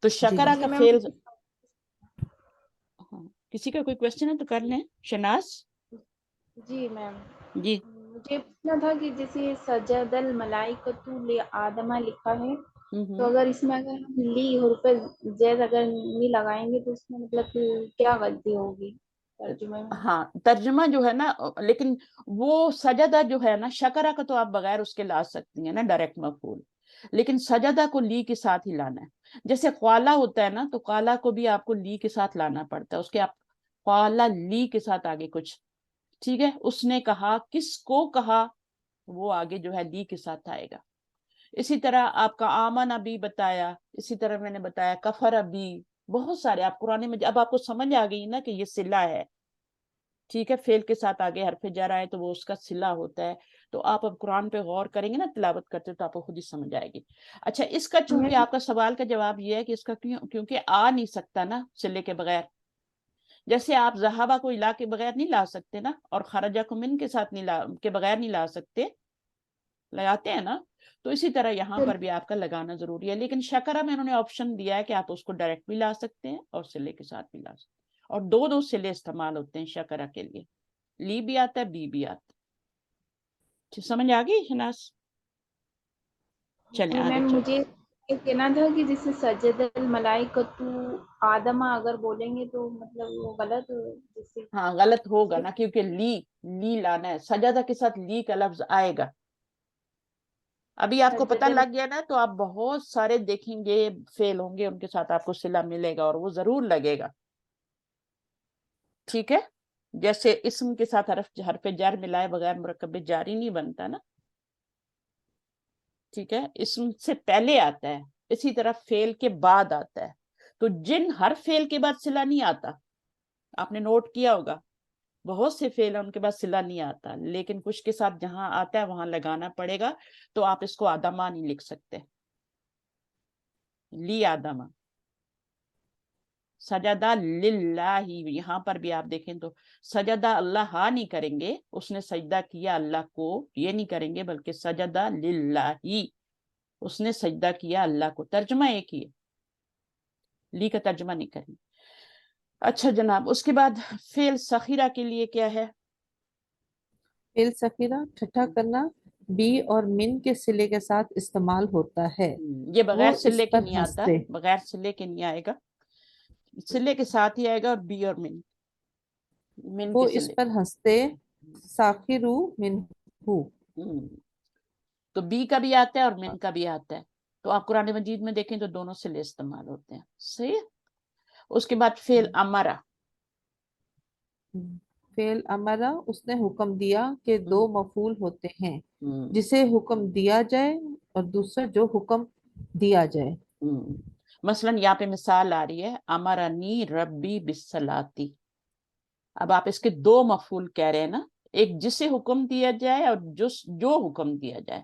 S1: تو
S3: جی
S1: شکرہ کا
S2: میم
S1: فعل، ہاں، کسی کا کوئی کوشچن ہے تو کر لیں، شناز؟
S4: جی میم،
S1: جی،
S4: مجھے پوچھنا تھا کہ جیسے سجد الملائکۃ لآدمہ لکھا ہے، تو
S1: ہوں،
S4: اگر اس میں اگر ہم لی حروف زید اگر نہیں لگائیں گے تو اس میں مطلب کہ کیا غلطی ہوگی ترجمے میں؟
S1: ہاں ترجمہ جو ہے نا، لیکن وہ سجدہ جو ہے نا، شکرہ کا تو آپ بغیر اس کے لا سکتی ہیں نا، ڈائریکٹ مفعول، لیکن سجدہ کو لی کے ساتھ ہی لانا ہے، جیسے قالا ہوتا ہے نا، تو قالا کو بھی آپ کو لی کے ساتھ لانا پڑتا ہے، اس کے آپ قالا لی کے ساتھ آگے کچھ، ٹھیک ہے، اس نے کہا، کس کو کہا، وہ آگے جو ہے لی کے ساتھ آئے گا، اسی طرح آپ کا آمن ابھی بتایا، اسی طرح میں نے بتایا کفر ابھی، بہت سارے آپ قرآن میں، اب آپ کو سمجھ آ گئی نا کہ یہ صلہ ہے، ٹھیک ہے، فعل کے ساتھ آگے حرف جر آئے تو وہ اس کا صلہ ہوتا ہے، تو آپ اب قرآن پہ غور کریں گے نا، تلاوت کرتے تو آپ کو خود ہی سمجھ آئے گی۔ اچھا، اس کا چونکہ آپ کا سوال کا جواب یہ ہے کہ اس کا کیونکہ آ نہیں سکتا نا صلے کے بغیر، جیسے آپ ذہابہ کو لا کے بغیر نہیں لا سکتے نا، اور خرجہ کو من کے ساتھ کے بغیر نہیں لا سکتے، لگاتے ہیں نا، تو اسی طرح یہاں پر بھی آپ کا لگانا ضروری ہے. لیکن شکرہ میں انہوں نے آپشن دیا ہے کہ آپ اس کو ڈائریکٹ بھی لا سکتے ہیں اور سلے کے ساتھ بھی لا سکتے ہیں، اور دو سلے استعمال ہوتے ہیں شکرہ کے لیے، لی بھی آتا ہے بی بھی آتا ہے. سمجھ آ گئی شناس؟ چلیں
S4: جی
S1: آگے
S4: میم،
S1: چلیں.
S4: مجھے یہ کہنا تھا کہ جیسے سجد الملائکۃ آدمہ اگر بولیں گے تو مطلب وہ غلط جیسے
S1: ہاں غلط ہوگا نا، کیونکہ لی لانا ہے، سجدہ کے ساتھ لی کا لفظ آئے گا. ابھی آپ کو پتہ
S4: سجد
S1: لگ گیا نا، تو آپ بہت سارے دیکھیں گے فیل ہوں گے، ان کے ساتھ آپ کو صلہ ملے گا اور وہ ضرور لگے گا. ٹھیک ہے، جیسے اسم کے ساتھ حرف جر ملائے بغیر مرکب جاری نہیں بنتا نا. ٹھیک ہے، اسم سے پہلے آتا ہے، اسی طرح فعل کے بعد آتا ہے. تو جن ہر فعل کے بعد صلہ نہیں آتا، آپ نے نوٹ کیا ہوگا بہت سے فعل ہیں ان کے بعد صلہ نہیں آتا، لیکن کچھ کے ساتھ جہاں آتا ہے وہاں لگانا پڑے گا. تو آپ اس کو آدمہ نہیں لکھ سکتے، لی آدمہ. سجدہ للہ، یہاں پر بھی آپ دیکھیں تو سجدہ اللہ ہاں نہیں کریں گے، اس نے سجدہ کیا اللہ کو، یہ نہیں کریں گے، بلکہ سجدہ للہ، اس نے سجدہ کیا اللہ کو. ترجمہ ایک ہی ہے، لی کا ترجمہ نہیں کریں. اچھا جناب، اس کے بعد فعل سخیرہ کے لیے کیا ہے؟
S3: فعل سخیرہ ٹھٹھا کرنا بی اور من کے صلے کے ساتھ استعمال ہوتا ہے.
S1: یہ بغیر
S3: وہ
S1: صلے
S3: اس
S1: کے
S3: پر
S1: نہیں آتا،
S3: ہنستے،
S1: بغیر صلے کے نہیں آئے گا، صلے کے ساتھ ہی آئے گا، اور بی اور من
S3: وہ
S1: کے
S3: اس
S1: صلے.
S3: پر ہنستے ساخرو منہو.
S1: تو بی کا بھی آتا ہے اور من کا بھی آتا ہے. تو آپ قرآن مجید میں دیکھیں تو دونوں صلے استعمال ہوتے ہیں. صحیح ہے. اس کے بعد فعل امرا.
S3: فعل امرا، اس نے حکم دیا کہ دو مفعول ہوتے ہیں، جسے حکم دیا جائے اور دوسرا جو حکم دیا جائے.
S1: مثلا یہاں پہ مثال آ رہی ہے، امرنی ربی بالصلاۃ. اب آپ اس کے دو مفعول کہہ رہے ہیں نا، ایک جسے حکم دیا جائے اور جو حکم دیا جائے.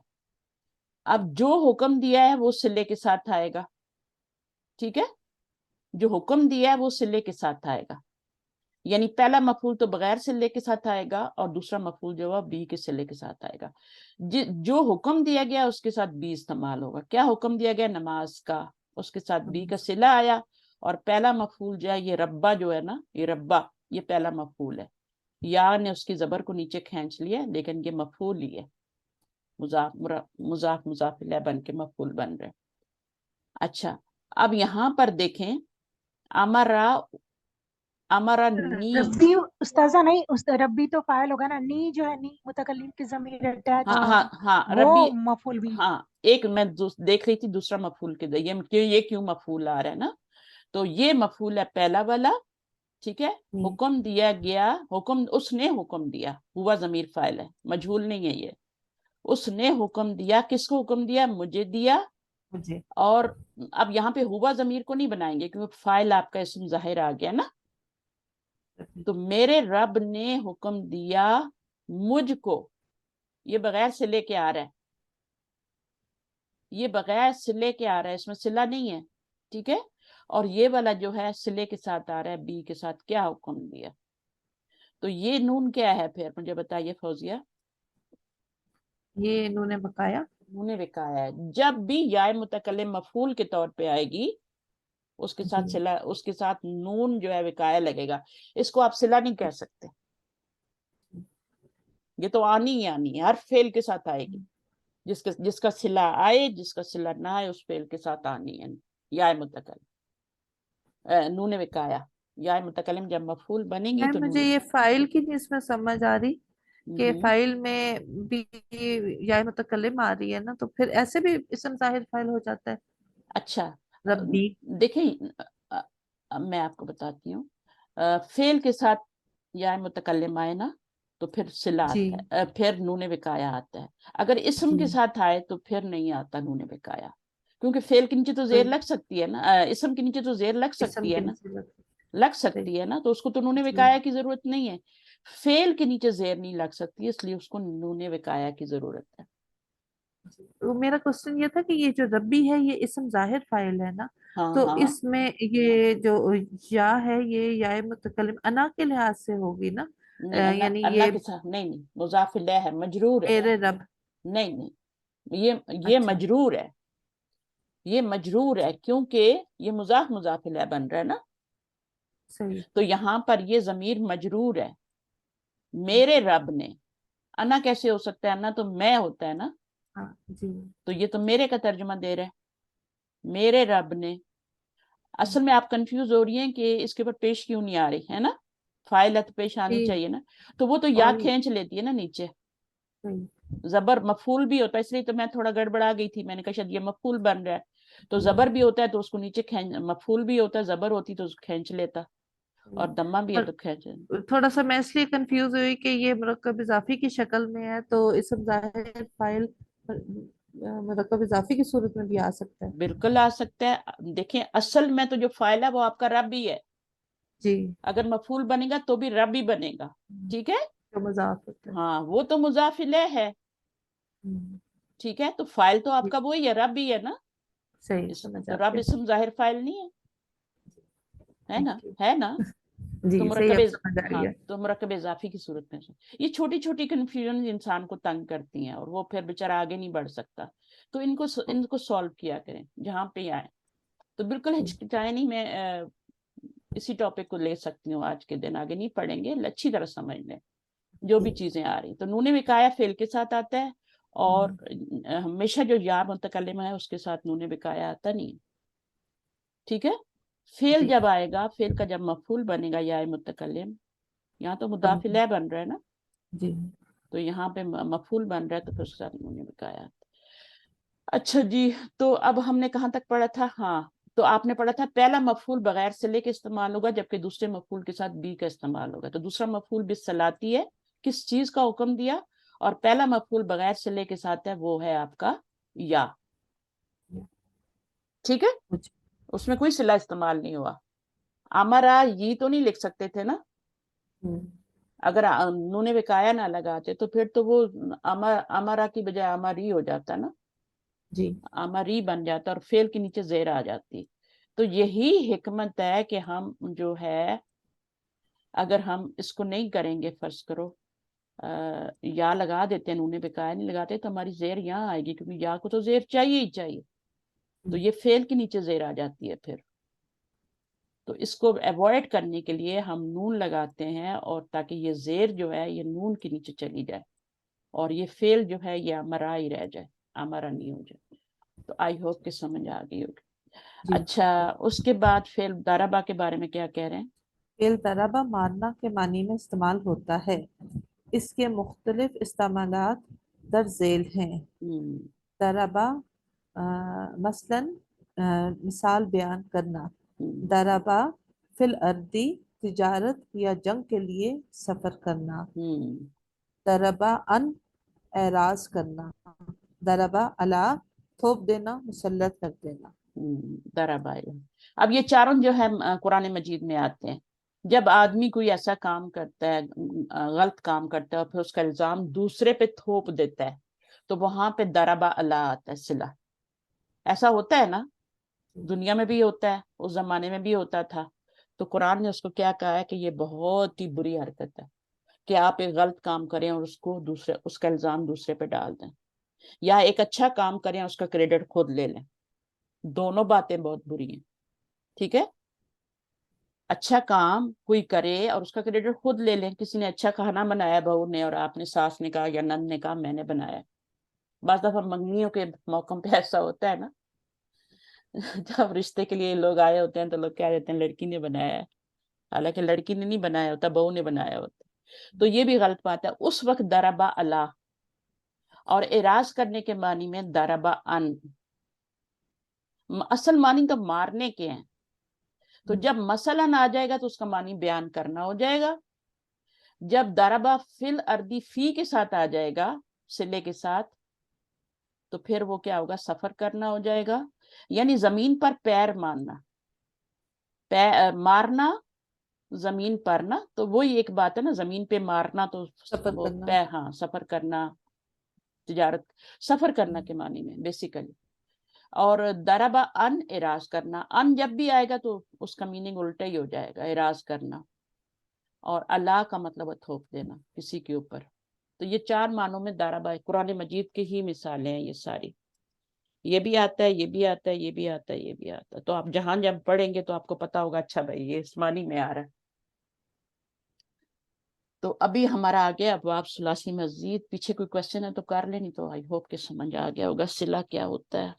S1: اب جو حکم دیا ہے وہ صلے کے ساتھ آئے گا. ٹھیک ہے، جو حکم دیا ہے وہ صلے کے ساتھ آئے گا، یعنی پہلا مفعول تو بغیر صلے کے ساتھ آئے گا، اور دوسرا مفعول جو ہے بی کے صلے کے ساتھ آئے گا. جو حکم دیا گیا اس کے ساتھ بی استعمال ہوگا. کیا حکم دیا گیا؟ نماز کا، اس کے ساتھ بی کا صلہ آیا. اور پہلا مفعول جو ہے یہ ربا جو ہے نا، یہ ربا یہ پہلا مفعول ہے. یا نے اس کی زبر کو نیچے کھینچ لیا، لیکن یہ مفعول ہی ہے، مضاف مضاف الیہ بن کے مفعول بن رہے. اچھا، اب یہاں پر دیکھیں، امرنی.
S2: ربی استاذہ نہیں، ربی تو فاعل ہوگا نا، نی جو ہے، نی متکلم کی ضمیر اٹیچ،
S1: ہاں ہاں ہاں
S2: وہ
S1: ربی.
S2: مفعول بھی.
S1: ہاں ایک میں دیکھ رہی تھی دوسرا مفعول کے یہ کیوں مفعول آ رہا ہے نا. تو یہ مفعول ہے پہلا والا. ٹھیک ہے، حکم دیا گیا، اس نے حکم دیا، ہوا ضمیر فاعل ہے، مجہول نہیں ہے یہ. اس نے حکم دیا، کس کو حکم دیا؟ مجھے دیا.
S3: مجھے.
S1: اور اب یہاں پہ ہوا ضمیر کو نہیں بنائیں گے کیونکہ فاعل آپ کا اسم ظاہر آ گیا نا. تو میرے رب نے حکم دیا مجھ کو، یہ بغیر صلے کے آ رہا ہے، یہ بغیر صلے کے آ رہا ہے، اس میں صلہ نہیں ہے. ٹھیک ہے، اور یہ والا جو ہے صلے کے ساتھ آ رہا ہے، بی کے ساتھ. کیا حکم دیا؟ تو یہ نون کیا ہے پھر؟ مجھے بتائیے فوزیہ.
S3: یہ انہوں نے بقایا.
S1: نون وقایا ہے. جب بھی یا متکلم مفعول کے طور پہ آئے گی، اس کے ساتھ صلہ، اس کے ساتھ نون جو ہے وقایا لگے گا. اس کو آپ صلہ نہیں کہہ سکتے، یہ تو آنی ہی آنی ہے، ہر فعل کے ساتھ آئے گی. جس کا صلہ آئے، جس کا صلہ نہ آئے، اس فعل کے ساتھ آنی ہے یا متکلم. نون وقایا، یا متکلم جب مفعول بنے گی تو
S3: مجھے
S1: نون.
S3: یہ فائل کی نہیں اس میں سمجھ آ رہی کہ فائل میں بھی یا متکلم آ رہی ہے نا، تو پھر ایسے بھی اسم ظاہر فائل ہو جاتا ہے.
S1: اچھا
S3: ربی.
S1: دیکھیں، اب میں آپ کو بتاتی ہوں، فعل کے ساتھ یا متکلم آئے نا تو پھر صلہ آتا ہے، پھر نون وقایا آتا ہے. اگر اسم کے ساتھ آئے تو پھر نہیں آتا نون وقایا، کیونکہ فعل کے نیچے تو زیر لگ سکتی ہے نا، اسم کے نیچے تو زیر لگ سکتی ہے نا، لگ سکتی ہے نا، تو اس کو تو نون وقایا کی ضرورت نہیں ہے. فعل کے نیچے زیر نہیں لگ سکتی، اس لیے اس کو نون وقایا کی ضرورت ہے.
S3: میرا کوشچن یہ تھا کہ یہ جو ربی ہے یہ اسم ظاہر فائل ہے نا،
S1: ہاں
S3: تو
S1: ہاں
S3: اس میں یہ جو یا ہے یہ یا متکلم انا کے لحاظ سے ہوگی نا،
S1: نہیں، اللہ
S3: یعنی
S1: اللہ
S3: یہ
S1: کے ساتھ نہیں، مضاف الیہ ہے، مجرور ہے.
S3: میرے رب.
S1: نہیں یہ
S3: اچھا
S1: مجرور ہے، یہ مجرور ہے کیونکہ یہ مضاف الیہ بن رہا ہے نا.
S3: صحیح.
S1: تو یہاں پر یہ ضمیر مجرور ہے، میرے رب نے. انا کیسے ہو سکتا ہے؟ انا تو میں ہوتا ہے نا.
S3: ہاں جی.
S1: تو یہ تو میرے کا ترجمہ دے رہا ہے، میرے رب نے. اصل میں آپ کنفیوز ہو رہی ہیں کہ اس کے اوپر پیش کیوں نہیں آ رہی ہے نا، فاعلت پیش آنی
S3: جی
S1: چاہیے نا. تو وہ تو یا
S3: اور
S1: کھینچ لیتی ہے نا نیچے.
S3: صحیح.
S1: زبر مفعول بھی ہوتا ہے، اس لیے تو میں تھوڑا گڑبڑا گئی تھی، میں نے کہا شاید یہ مفعول بن رہا ہے. تو زبر بھی ہوتا ہے تو اس کو نیچے مفعول بھی ہوتا ہے، زبر ہوتی تو اس کو کھینچ لیتا، اور دمہ بھی ہے
S3: اور
S1: تو کھینچ.
S3: تھوڑا سا میں اس لیے کنفیوز ہوئی کہ یہ مرکب اضافی کی شکل میں ہے، تو اسم ظاہر فاعل مرکب اضافی کی صورت میں بھی آ سکتا ہے.
S1: بالکل آ سکتا ہے. دیکھیں اصل میں تو جو فاعل ہے وہ آپ کا رب ہی ہے.
S3: جی.
S1: اگر مفعول بنے گا تو بھی رب ہی بنے گا. ٹھیک ہے،
S3: جو مضاف ہوتا ہے.
S1: ہاں وہ تو مضاف الیہ ہے. ٹھیک ہے، تو فاعل تو آپ
S3: جی
S1: کا وہی ہے، رب ہی ہے نا.
S3: صحیح سمجھ
S1: تو
S3: آ
S1: رب
S3: گیا.
S1: اسم ظاہر فاعل نہیں ہے نا،
S3: Thank you.
S1: ہے نا.
S3: جی
S1: تو
S3: صحیح
S1: مرکب
S3: اب سمجھ آ
S1: ہاں
S3: گیا.
S1: تو مرکب اضافی کی صورت میں یہ چھوٹی چھوٹی کنفیوژن انسان کو تنگ کرتی ہیں، اور وہ پھر بیچارہ آگے نہیں بڑھ سکتا. تو ان کو سولو کیا کریں جہاں پہ آئے. تو بالکل ہچکچائے نہیں، میں اسی ٹاپک کو لے سکتی ہوں آج کے دن، آگے نہیں پڑھیں گے، اچھی طرح سمجھ لیں جو بھی چیزیں آ رہی. تو نون وقایہ فعل کے ساتھ آتا ہے، اور ہمیشہ جو یا متکلم ہے اس کے ساتھ نون وقایہ آتا نہیں. ٹھیک ہے، فعل
S3: جی
S1: جب آئے گا، فعل کا جب مفعول بنے گا یا متکلم، یہاں تو مضاف الیہ بن رہا ہے نا،
S3: جی
S1: تو یہاں پہ مفعول بن رہا ہے تو پھر اس کے ساتھ نون وقایہ. اچھا جی، تو اب ہم نے کہاں تک پڑھا تھا؟ ہاں تو آپ نے پڑھا تھا پہلا مفعول بغیر صلے کے استعمال ہوگا، جبکہ دوسرے مفعول کے ساتھ بی کا استعمال ہوگا. تو دوسرا مفعول بالصلاتی ہے، کس چیز کا حکم دیا، اور پہلا مفعول بغیر صلے کے ساتھ ہے، وہ ہے آپ کا یا. ٹھیک ہے، اس میں کوئی صلہ استعمال نہیں ہوا. امرا یہ تو نہیں لکھ سکتے تھے نا، اگر نون وقایہ نہ لگاتے تو پھر تو وہ امرا کی بجائے امری ہو جاتا نا،
S3: جی
S1: امری بن جاتا اور فعل کے نیچے زیر آ جاتی. تو یہی حکمت ہے کہ ہم جو ہے اگر ہم اس کو نہیں کریں گے، فرض کرو یا لگا دیتے ہیں، نون وقایہ نہیں لگاتے، تو ہماری زیر یہاں آئے گی، کیونکہ یا کو تو زیر چاہیے ہی چاہیے. تو یہ فعل کے نیچے زیر آ جاتی ہے پھر. تو اس کو ایوائڈ کرنے کے لیے ہم نون لگاتے ہیں، اور تاکہ یہ زیر جو ہے یہ نون کے نیچے چلی جائے، اور یہ فعل جو ہے یہ امرا ہی رہ جائے، امرا نہیں ہو جائے. تو آئی ہوپ کہ سمجھ آ گئی ہوگی.
S3: جی.
S1: اچھا، اس کے بعد فعل ضربہ کے بارے میں کیا کہہ رہے ہیں؟
S3: فعل ضربہ مارنا کے معنی میں استعمال ہوتا ہے. اس کے مختلف استعمالات در ذیل ہیں. ضربہ مثلا مثال بیان کرنا. ضربہ فی الارضی تجارت یا جنگ کے لیے سفر کرنا. ضربہ ان اعراض کرنا. ضربہ علی تھوپ دینا، مسلط کر دینا.
S1: ضربہ. اب یہ چاروں جو ہے قرآن مجید میں آتے ہیں. جب آدمی کوئی ایسا کام کرتا ہے، غلط کام کرتا ہے، اور پھر اس کا الزام دوسرے پہ تھوپ دیتا ہے، تو وہاں پہ ضربہ علی آتا ہے، صلہ. ایسا ہوتا ہے نا، دنیا میں بھی ہوتا ہے، اس زمانے میں بھی ہوتا تھا. تو قرآن نے اس کو کیا کہا ہے کہ یہ بہت ہی بری حرکت ہے کہ آپ ایک غلط کام کریں اور اس کا الزام دوسرے پہ ڈال دیں، یا ایک اچھا کام کریں اس کا کریڈٹ خود لے لیں. دونوں باتیں بہت بری ہیں. ٹھیک ہے، اچھا کام کوئی کرے اور اس کا کریڈٹ خود لے لیں. کسی نے اچھا کھانا بنایا بہو نے، اور آپ نے ساس نے کہا یا نند نے کہا میں نے بنایا. بعض دفعہ منگنیوں کے موقع پہ ایسا ہوتا ہے نا، جب رشتے کے لیے لوگ آئے ہوتے ہیں تو لوگ کہہ دیتے ہیں لڑکی نے بنایا ہے، حالانکہ لڑکی نے نہیں بنایا ہوتا، بہو نے بنایا ہوتا. تو یہ بھی غلط بات ہے. اس وقت ضربہ علی، اور اعراض کرنے کے معنی میں ضربہ ان. اصل معنی تو مارنے کے ہیں، تو جب مثلاً آ جائے گا تو اس کا معنی بیان کرنا ہو جائے گا. جب ضربہ فی الارضی فی کے ساتھ آ جائے گا، صلے کے ساتھ، تو پھر وہ کیا ہوگا؟ سفر کرنا ہو جائے گا، یعنی زمین پر پیر مارنا. مارنا زمین پر نا، تو وہی ایک بات ہے نا، زمین پہ مارنا تو
S3: سفر
S1: وہ
S3: کرنا.
S1: ہاں سفر کرنا، تجارت، سفر کرنا کے معنی میں بیسیکلی. اور دربا ان اراز کرنا، ان جب بھی آئے گا تو اس کا میننگ الٹا ہی ہو جائے گا، اراز کرنا، اور اللہ کا مطلب ہے تھوپ دینا کسی کے اوپر. تو یہ 4 معنوں میں دربا قرآن مجید کی ہی مثالیں ہیں یہ ساری. یہ بھی آتا ہے، یہ بھی آتا ہے، یہ بھی آتا ہے، یہ بھی آتا ہے. تو آپ جہاں جب پڑھیں گے تو آپ کو پتا ہوگا اچھا بھائی یہ اس معنی میں آ رہا ہے. تو ابھی ہمارا آ گیا ابواب ثلاثی مزید. پیچھے کوئی کوشچن ہے تو کر لیں، نہیں تو آئی ہوپ کہ سمجھ آ گیا ہوگا صلہ کیا ہوتا ہے.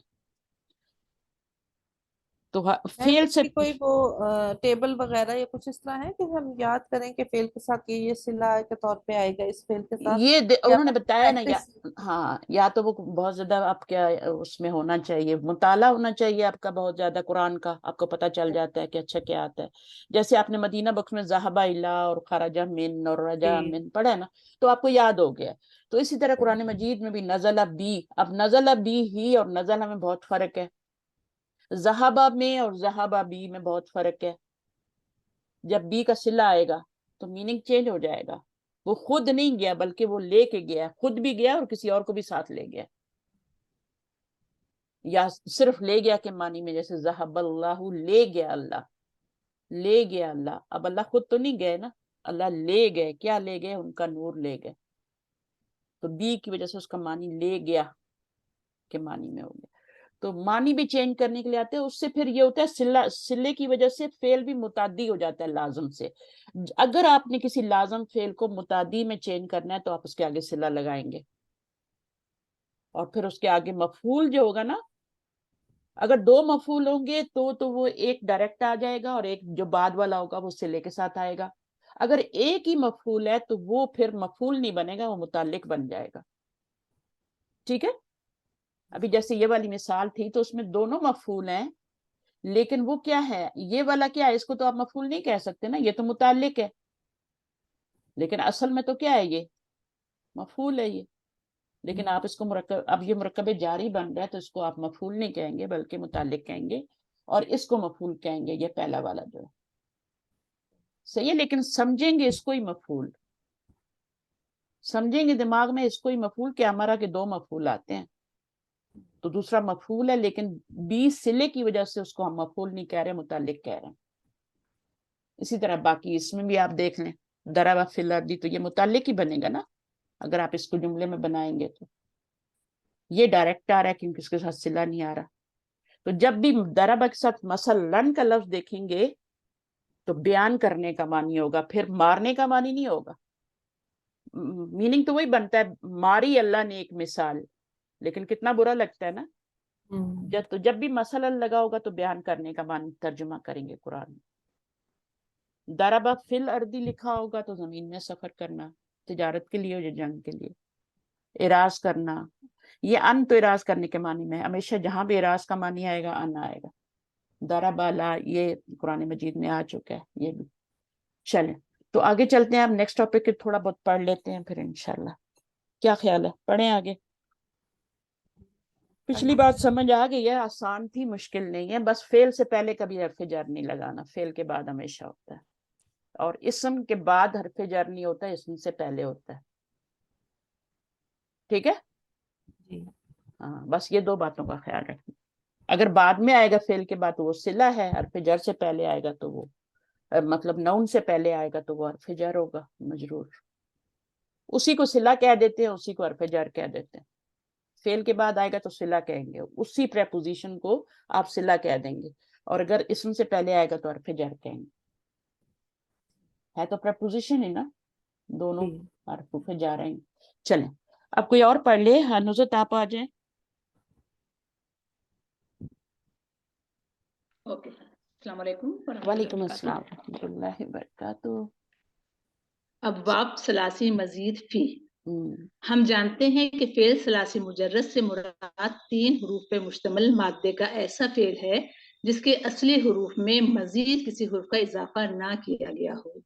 S1: تو فیل
S3: اس
S1: سے
S3: کی کوئی وہ ٹیبل وغیرہ یا کچھ اس طرح ہے کہ ہم یاد کریں کہ فعل کے ساتھ یہ صلہ کے طور پہ آئے گا اس فعل کے ساتھ،
S1: یہ
S3: یا
S1: انہوں نے
S3: بس
S1: بتایا نا، یا
S3: پریکٹس؟
S1: ہاں یا تو وہ بہت زیادہ آپ کیا اس میں ہونا چاہیے، مطالعہ ہونا چاہیے آپ کا بہت زیادہ قرآن کا، آپ کو پتہ چل جاتا ہے کہ اچھا کیا آتا ہے. جیسے آپ نے مدینہ بکس میں ذہب الی اور خرج من اور رجع من پڑھا ہے نا، تو آپ کو یاد ہو گیا. تو اسی طرح قرآن مجید میں بھی نزل بی، اب نزل بی ہی اور نزل میں بہت فرق ہے، ذہب میں اور ذہب بی میں بہت فرق ہے. جب بی کا صلہ آئے گا تو میننگ چینج ہو جائے گا. وہ خود نہیں گیا بلکہ وہ لے کے گیا، خود بھی گیا اور کسی اور کو بھی ساتھ لے گیا. یا صرف لے گیا کے معنی میں، جیسے ذہب اللہ، لے گیا اللہ، لے گیا اللہ. اب اللہ خود تو نہیں گئے نا، اللہ لے گئے. کیا لے گئے؟ ان کا نور لے گئے. تو بی کی وجہ سے اس کا معنی لے گیا کے معنی میں ہو گیا. تو معنی بھی چینج کرنے کے لیے آتے ہیں. اس سے پھر یہ ہوتا ہے صلے کی وجہ سے فعل بھی متعدی ہو جاتا ہے لازم سے. اگر آپ نے کسی لازم فعل کو متعدی میں چینج کرنا ہے تو آپ اس کے آگے صلہ لگائیں گے، اور پھر اس کے آگے مفعول جو ہوگا نا، اگر 2 مفعول ہوں گے تو وہ ایک ڈائریکٹ آ جائے گا اور ایک جو بعد والا ہوگا وہ صلے کے ساتھ آئے گا. اگر ایک ہی مفعول ہے تو وہ پھر مفعول نہیں بنے گا، وہ متعلق بن جائے گا. ٹھیک ہے؟ ابھی جیسے یہ والی مثال تھی تو اس میں دونوں مفعول ہیں، لیکن وہ کیا ہے، یہ والا کیا ہے، اس کو تو آپ مفعول نہیں کہہ سکتے نا، یہ تو متعلق ہے. لیکن اصل میں تو کیا ہے، یہ مفعول ہے یہ. لیکن آپ اس کو مرکب، اب یہ مرکب جاری بن رہا ہے تو اس کو آپ مفعول نہیں کہیں گے بلکہ متعلق کہیں گے، اور اس کو مفعول کہیں گے، یہ پہلا والا جو ہے. صحیح ہے؟ لیکن سمجھیں گے اس کو ہی مفعول، سمجھیں گے دماغ میں اس کو ہی مفعول، کہ ہمارا کہ 2 مفعول آتے ہیں تو دوسرا مفعول ہے، لیکن 20 صلے کی وجہ سے اس کو ہم مفعول نہیں کہہ رہے، متعلق کہہ رہے ہیں. اسی طرح باقی اس میں بھی آپ دیکھ لیں، ضرب فی الارض، تو یہ متعلق ہی بنے گا نا اگر آپ اس کو جملے میں بنائیں گے. تو یہ ڈائریکٹ آ رہا ہے کیونکہ اس کے ساتھ صلہ نہیں آ رہا. تو جب بھی ضرب کے ساتھ مثلاً کا لفظ دیکھیں گے تو بیان کرنے کا معنی ہوگا، پھر مارنے کا معنی نہیں ہوگا. میننگ تو وہی بنتا ہے، ماری اللہ نے ایک مثال، لیکن کتنا برا لگتا ہے نا. جب بھی مثلا لگا ہوگا تو بیان کرنے کا معنی ترجمہ کریں گے قرآن میں. ضرب فی الارض لکھا ہوگا تو زمین میں سفر کرنا، تجارت کے لیے یا جنگ کے لیے. اراز کرنا، یہ ان تو اراز کرنے کے معنی میں، ہمیشہ جہاں بھی اراز کا معنی آئے گا ان آئے گا. ضرب لا یہ قرآن مجید میں آ چکا ہے یہ بھی. چلیں تو آگے چلتے ہیں، اب نیکسٹ ٹاپک تھوڑا بہت پڑھ لیتے ہیں پھر انشاءاللہ. کیا خیال ہے، پڑھیں آگے؟ پچھلی بات سمجھ آ گئی ہے، آسان تھی، مشکل نہیں ہے. بس فعل سے پہلے کبھی حرف جر نہیں لگانا، فعل کے بعد ہمیشہ ہوتا ہے. اور اسم کے بعد حرف جر نہیں ہوتا، اسم سے پہلے ہوتا ہے. ٹھیک ہے؟ ہاں بس یہ 2 باتوں کا خیال رکھنا. اگر بعد میں آئے گا فعل کے بعد تو وہ صلہ ہے، حرف جر سے پہلے آئے گا تو وہ مطلب نون سے پہلے آئے گا تو وہ حرف جر ہوگا مجرور. اسی کو صلہ کہہ دیتے ہیں، اسی کو حرف جر کہہ دیتے ہیں. فعل کے بعد آئے گا تو صلہ کہیں گے، اسی پریپوزیشن کو آپ صلہ کہہ دیں گے. اور اگر اسم سے پہلے آئے گا تو حرف جر کہیں گے. ہے تو پریپوزیشن ہی نا، دونوں حرفوں پہ جا رہے ہیں. چلیں اب کوئی اور پڑھ لے. ہاں نصرت آپ آ جائیں.
S5: اوکے، السلام علیکم ورحمۃ اللہ
S1: وعلیکم
S5: وبرکاتہ.
S1: السلام ورحمۃ اللہ وبرکاتہ.
S5: ابواب ثلاثی مزید فی.
S1: ہم،
S5: ہم جانتے ہیں کہ فعل ثلاثی مجرد سے مراد 3 حروف پہ مشتمل مادے کا ایسا فعل ہے جس کے اصلی حروف میں مزید کسی حرف کا اضافہ نہ کیا گیا ہو.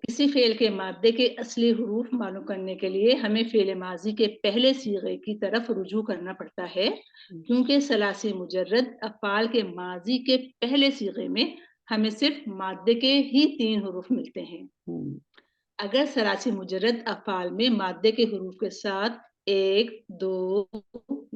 S5: کسی فعل کے مادے کے اصلی حروف معلوم کرنے کے لیے ہمیں فعل ماضی کے پہلے صیغے کی طرف رجوع کرنا پڑتا ہے، کیونکہ ثلاثی مجرد افعال کے ماضی کے پہلے صیغے میں ہمیں صرف مادے کے ہی 3 حروف ملتے ہیں. اگر ثلاثی مجرد افعال میں مادے کے حروف کے ساتھ 1, 2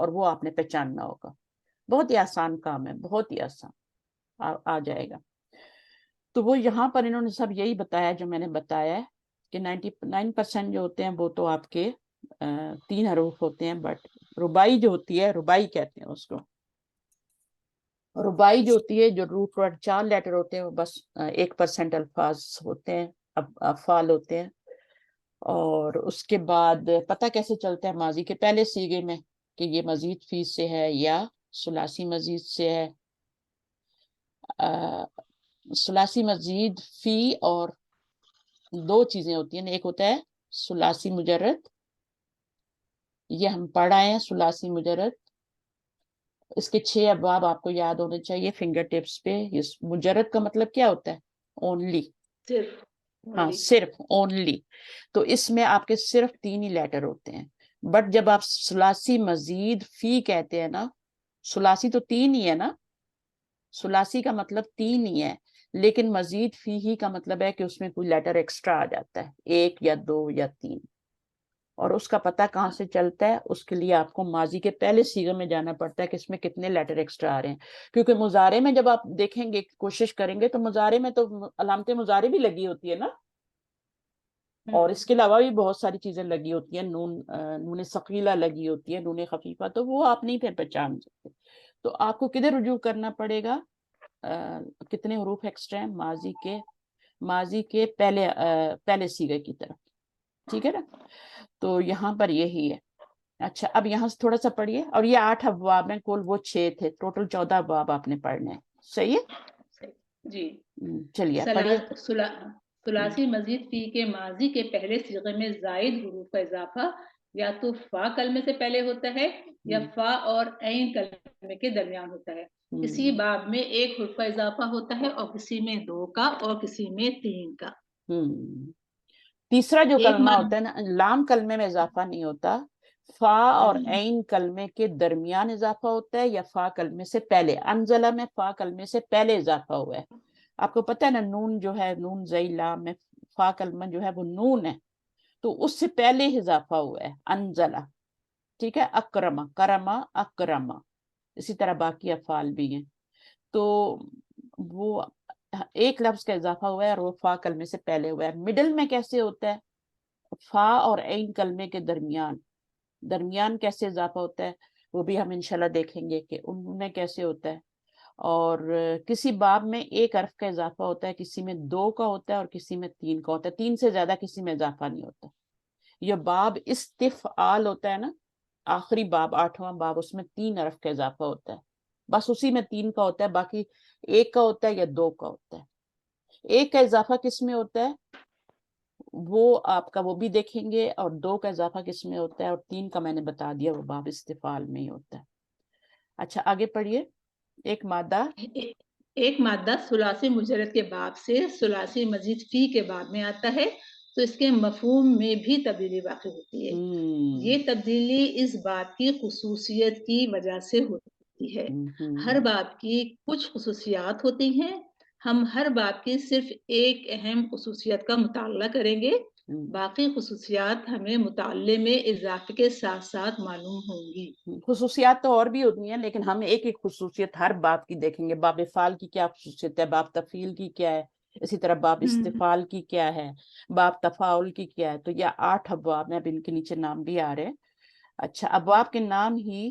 S1: اور وہ آپ نے پہچاننا ہوگا. بہت ہی آسان کام ہے, بہت ہی آسان آ جائے گا. تو وہ یہاں پر انہوں نے سب یہی بتایا جو میں نے بتایا ہے کہ 99% جو ہوتے ہیں وہ تو آپ کے 3 حروف ہوتے ہیں, بٹ ربائی جو ہوتی ہے, ربائی کہتے ہیں اس کو, ربائی جو ہوتی ہے, جو روٹ ورڈ 4 لیٹر ہوتے ہیں, وہ بس 1% الفاظ ہوتے ہیں, افعال ہوتے ہیں. اور اس کے بعد پتہ کیسے چلتا ہے ماضی کے پہلے صیغے میں کہ یہ مزید فی سے ہے یا ثلاثی مزید سے ہے. ثلاثی مزید فی اور 2 چیزیں ہوتی ہیں, ایک ہوتا ہے ثلاثی مجرد, یہ ہم پڑھ آئے ہیں ثلاثی مجرد, اس کے 6 ابواب آپ کو یاد ہونے چاہیے فنگر ٹپس پہ. مجرد کا مطلب کیا ہوتا ہے؟ اونلی,
S5: صرف
S1: ہاں صرف اونلی. تو اس میں آپ کے صرف 3 ہی لیٹر ہوتے ہیں. بٹ جب آپ ثلاثی مزید فی کہتے ہیں نا, ثلاثی تو 3 ہی ہے نا, ثلاثی کا مطلب 3 ہی ہے, لیکن مزید فی ہی کا مطلب ہے کہ اس میں کوئی لیٹر ایکسٹرا آ جاتا ہے, 1 یا 2 یا 3. اور اس کا پتہ کہاں سے چلتا ہے؟ اس کے لیے آپ کو ماضی کے پہلے صیغے میں جانا پڑتا ہے کہ اس میں کتنے لیٹر ایکسٹرا آ رہے ہیں. کیونکہ مضارع میں جب آپ دیکھیں گے, کوشش کریں گے, تو مضارع میں تو علامت مضارع بھی لگی ہوتی ہے نا, اور اس کے علاوہ بھی بہت ساری چیزیں لگی ہوتی ہیں, نون ثقیلہ لگی ہوتی ہے, نون خفیفہ, تو وہ آپ نہیں پھر پہچان سکتے. تو آپ کو کدھر رجوع کرنا پڑے گا؟ کتنے حروف ایکسٹرا ہیں ماضی کے پہلے صیغے کی طرف, ٹھیک ہے نا. تو یہاں پر یہی ہے. اچھا, اب یہاں سے تھوڑا سا پڑھیے. اور یہ 8 ابواب ہیں, کل وہ 6 تھے, ٹوٹل 14 ابواب آپ نے پڑھنے ہیں. صحیح ہے
S5: جی.
S1: چلیے پڑھیے.
S5: ثلاثی مزید فی کے ماضی کے پہلے صیغے میں زائد حروف کا اضافہ یا تو فا کلمے سے پہلے ہوتا ہے یا فا اور عین کلمے کے درمیان ہوتا ہے. کسی باب میں 1 حرف کا اضافہ ہوتا ہے اور کسی میں 2 کا اور کسی میں 3 کا.
S1: تیسرا جو
S5: ایک
S1: کلمہ ہوتا ہے نا, لام کلمے میں اضافہ نہیں ہوتا, فا اور عین کلمے کے درمیان اضافہ ہوتا ہے یا فا کلمے سے پہلے. انزلہ میں فا کلمے سے پہلے اضافہ ہوا ہے. آپ کو پتہ ہے نا, نون جو ہے, نون زئی لام میں فا کلمہ جو ہے وہ نون ہے, تو اس سے پہلے اضافہ ہوا ہے انزلہ, ٹھیک ہے. اکرما, کرما, اکرما, اسی طرح باقی افعال بھی ہیں. تو وہ ایک لفظ کا اضافہ ہوا ہے اور وہ فا کلمے سے پہلے ہوا ہے. مڈل میں کیسے ہوتا ہے؟ فا اور عین کلمے کے درمیان کیسے اضافہ ہوتا ہے, وہ بھی ہم انشاءاللہ دیکھیں گے کہ ان میں کیسے ہوتا ہے. اور کسی باب میں 1 حرف کا اضافہ ہوتا ہے, کسی میں 2 کا ہوتا ہے اور کسی میں 3 کا ہوتا ہے. 3 سے زیادہ کسی میں اضافہ نہیں ہوتا. یہ باب استفعال ہوتا ہے نا, آخری باب, 8واں باب, اس میں 3 حرف کا اضافہ ہوتا ہے, بس اسی میں 3 کا ہوتا ہے, باقی 1 کا ہوتا ہے یا 2 کا ہوتا ہے. 1 کا اضافہ کس میں ہوتا ہے وہ آپ کا وہ بھی دیکھیں گے, اور 2 کا اضافہ کس میں ہوتا ہے, اور 3 کا میں نے بتا دیا وہ باب استفعال میں ہی ہوتا ہے. اچھا آگے پڑھیے.
S5: ایک مادہ ثلاثی مجرد کے باب سے ثلاثی مزید فی کے باب میں آتا ہے تو اس کے مفہوم میں بھی تبدیلی واقع ہوتی ہے. یہ تبدیلی اس باب کی خصوصیت کی وجہ سے ہوتی ہے. ہر باب کی کچھ خصوصیات ہوتی ہیں. ہم ہر باب کی صرف ایک اہم خصوصیت کا مطالعہ کریں گے, باقی خصوصیات ہمیں مطالعے میں اضافے کے ساتھ ساتھ معلوم ہوں گی.
S1: خصوصیات تو اور بھی ہوتی ہیں, لیکن ہم ایک ایک خصوصیت ہر باب کی دیکھیں گے. باب فعل کی کیا خصوصیت ہے, باب تفعیل کی کیا ہے, اسی طرح باب استفعال کی کیا ہے, باب تفاعل کی کیا ہے. تو یہ 8 ابواب میں, اب ان کے نیچے نام بھی آ رہے ہیں. اچھا, ابواب کے نام ہی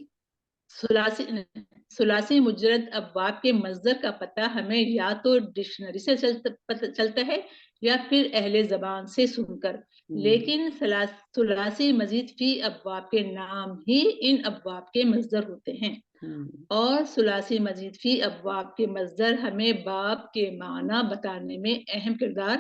S5: ثلاثی مجرد ابواب کے مصدر کا پتہ ہمیں یا تو ڈکشنری سے چلتا ہے یا پھر اہل زبان سے سن کر, لیکن ثلاثی مزید فی ابواب کے نام ہی ان ابواب کے مصدر ہوتے ہیں. اور ثلاثی مزید فی ابواب کے مصدر ہمیں باب کے معنی بتانے میں اہم کردار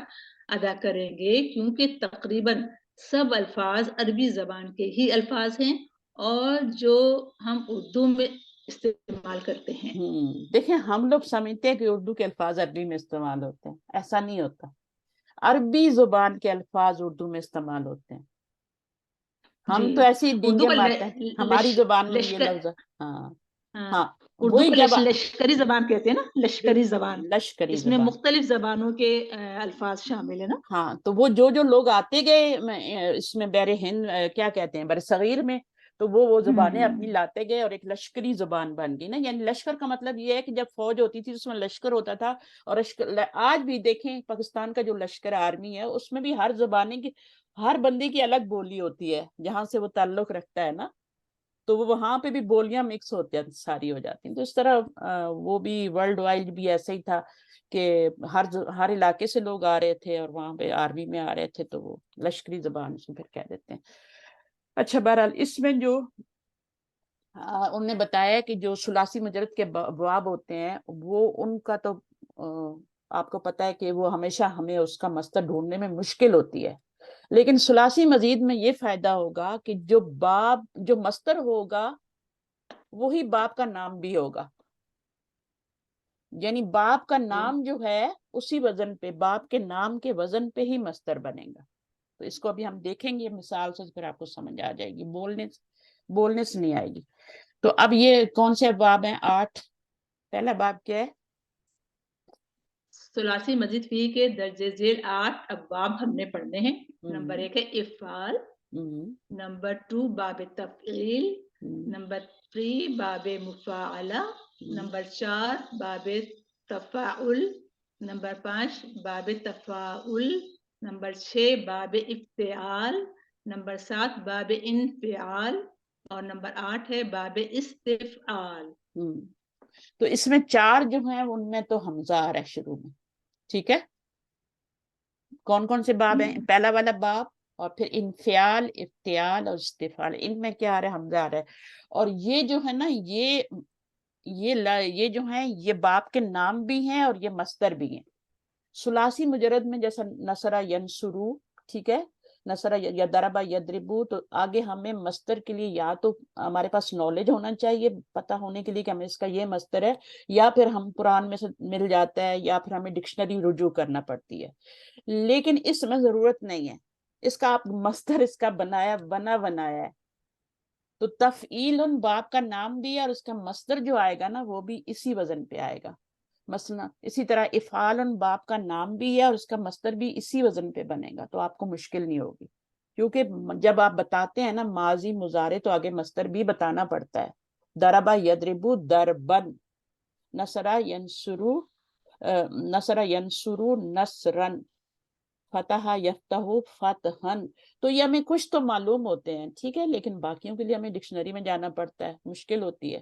S5: ادا کریں گے, کیونکہ تقریباً سب الفاظ عربی زبان کے ہی الفاظ ہیں اور جو ہم اردو میں استعمال کرتے ہیں.
S1: دیکھیں, ہم لوگ سمجھتے ہیں کہ اردو کے الفاظ عربی میں استعمال ہوتے ہیں, ایسا نہیں ہوتا. عربی زبان کے الفاظ اردو میں استعمال ہوتے ہیں. ہم تو ایسی ڈنگے مارتے ہیں, ہماری زبان میں یہ لفظ. ہاں
S5: اردو کو لشکری زبان کہتے ہیں نا, لشکری زبان,
S1: لشکری
S5: اس میں
S1: زبان,
S5: مختلف زبانوں کے الفاظ شامل ہیں نا.
S1: ہاں, تو وہ جو لوگ آتے گئے اس میں بحر ہند کیا کہتے ہیں, بر صغیر میں, تو وہ زبانیں اپنی لاتے گئے اور ایک لشکری زبان بن گئی نا. یعنی لشکر کا مطلب یہ ہے کہ جب فوج ہوتی تھی اس میں لشکر ہوتا تھا, اور آج بھی دیکھیں پاکستان کا جو لشکر آرمی ہے اس میں بھی ہر زبانے کی, ہر بندے کی الگ بولی ہوتی ہے جہاں سے وہ تعلق رکھتا ہے نا, تو وہاں پہ بھی بولیاں مکس ہوتی ہیں, ساری ہو جاتی ہیں. تو اس طرح وہ بھی ورلڈ وائڈ بھی ایسے ہی تھا کہ ہر علاقے سے لوگ آ رہے تھے اور وہاں پہ آرمی میں آ رہے تھے, تو وہ لشکری زبان اس میں پھر کہہ دیتے ہیں. اچھا بہرحال اس میں جو انہوں نے بتایا کہ جو ثلاثی مجرد کے ابواب ہوتے ہیں وہ ان کا تو آپ کو پتہ ہے کہ وہ ہمیشہ ہمیں اس کا مصدر ڈھونڈنے میں مشکل ہوتی ہے, لیکن ثلاثی مزید میں یہ فائدہ ہوگا کہ جو باب جو مصدر ہوگا وہی باب کا نام بھی ہوگا. یعنی باب کا نام جو ہے اسی وزن پہ, باب کے نام کے وزن پہ ہی مصدر بنے گا. تو اس کو ابھی ہم دیکھیں گے مثال سے, پھر آپ کو سمجھ آ جائے گی, بولنے سے نہیں آئے گی. تو اب یہ کون سے باب ہیں؟ 8. پہلا باب کیا ہے؟
S5: ثلاثی مزید فی کے درجے ذیل 8 ابواب ہم نے پڑھنے ہیں. نمبر 1 ہے افعال, نمبر 2 باب تفعیل, نمبر 3 باب مفاعلہ, نمبر 4 باب تفاعل, نمبر 5 باب تفاعل, نمبر 6 باب افتعال, نمبر 7 باب انفعال, اور نمبر 8 ہے باب استفعال.
S1: تو اس میں 4 جو ہیں ان میں تو حمزہ آ رہا ہے شروع میں, ٹھیک ہے. کون کون سے باب ہیں؟ پہلا والا باب, اور پھر انفعال, افتعال اور استفعال, ان میں کیا آ رہا ہے؟ حمزہ آ رہا ہے. اور یہ جو ہے نا یہ جو ہیں یہ باب کے نام بھی ہیں اور یہ مصدر بھی ہیں. ثلاثی مجرد میں جیسا نصرہ ینصرو, ٹھیک ہے, نصرہ یا ضربہ یضربو, تو آگے ہمیں مصدر کے لیے یا تو ہمارے پاس نالج ہونا چاہیے, پتہ ہونے کے لیے کہ ہمیں اس کا یہ مصدر ہے, یا پھر ہم قرآن میں سے مل جاتا ہے, یا پھر ہمیں ڈکشنری رجوع کرنا پڑتی ہے. لیکن اس میں ضرورت نہیں ہے, اس کا آپ مصدر اس کا بنایا ہے. تو تفعیل باب کا نام بھی ہے اور اس کا مصدر جو آئے گا نا وہ بھی اسی وزن پہ آئے گا. مثلا اسی طرح افعال باب کا نام بھی ہے اور اس کا مصدر بھی اسی وزن پہ بنے گا, تو آپ کو مشکل نہیں ہوگی, کیونکہ جب آپ بتاتے ہیں نا ماضی مضارع تو آگے مصدر بھی بتانا پڑتا ہے. ضربہ یضربو ضربن, نصرہ ینصرو نصرن, فتح یفتح فتحن. تو یہ ہمیں کچھ تو معلوم ہوتے ہیں, ٹھیک ہے, لیکن باقیوں کے لیے ہمیں ڈکشنری میں جانا پڑتا ہے, مشکل ہوتی ہے.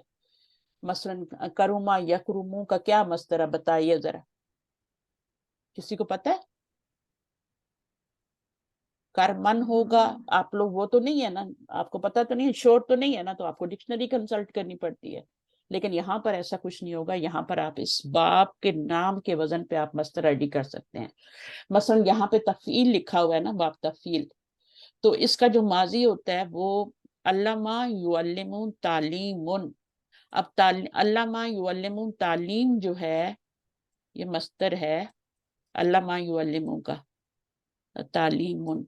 S1: مثلا کروما یکرمو کا کیا مصدر ہے بتائیے ذرا, کسی کو پتہ ہے؟ کرمن ہوگا, آپ لوگ وہ تو نہیں ہے نا, آپ کو پتہ تو نہیں, شورٹ تو نہیں ہے نا, تو آپ کو ڈکشنری کنسلٹ کرنی پڑتی ہے. لیکن یہاں پر ایسا کچھ نہیں ہوگا, یہاں پر آپ اس باب کے نام کے وزن پہ آپ مصدر ریڈی کر سکتے ہیں. مثلا یہاں پہ تفعیل لکھا ہوا ہے نا, باب تفعیل, تو اس کا جو ماضی ہوتا ہے وہ علامہ یعلم تعلیم. اب علامہ یعلم تعلیم جو ہے یہ مصدر ہے علامہ یعلم کا تعلیم.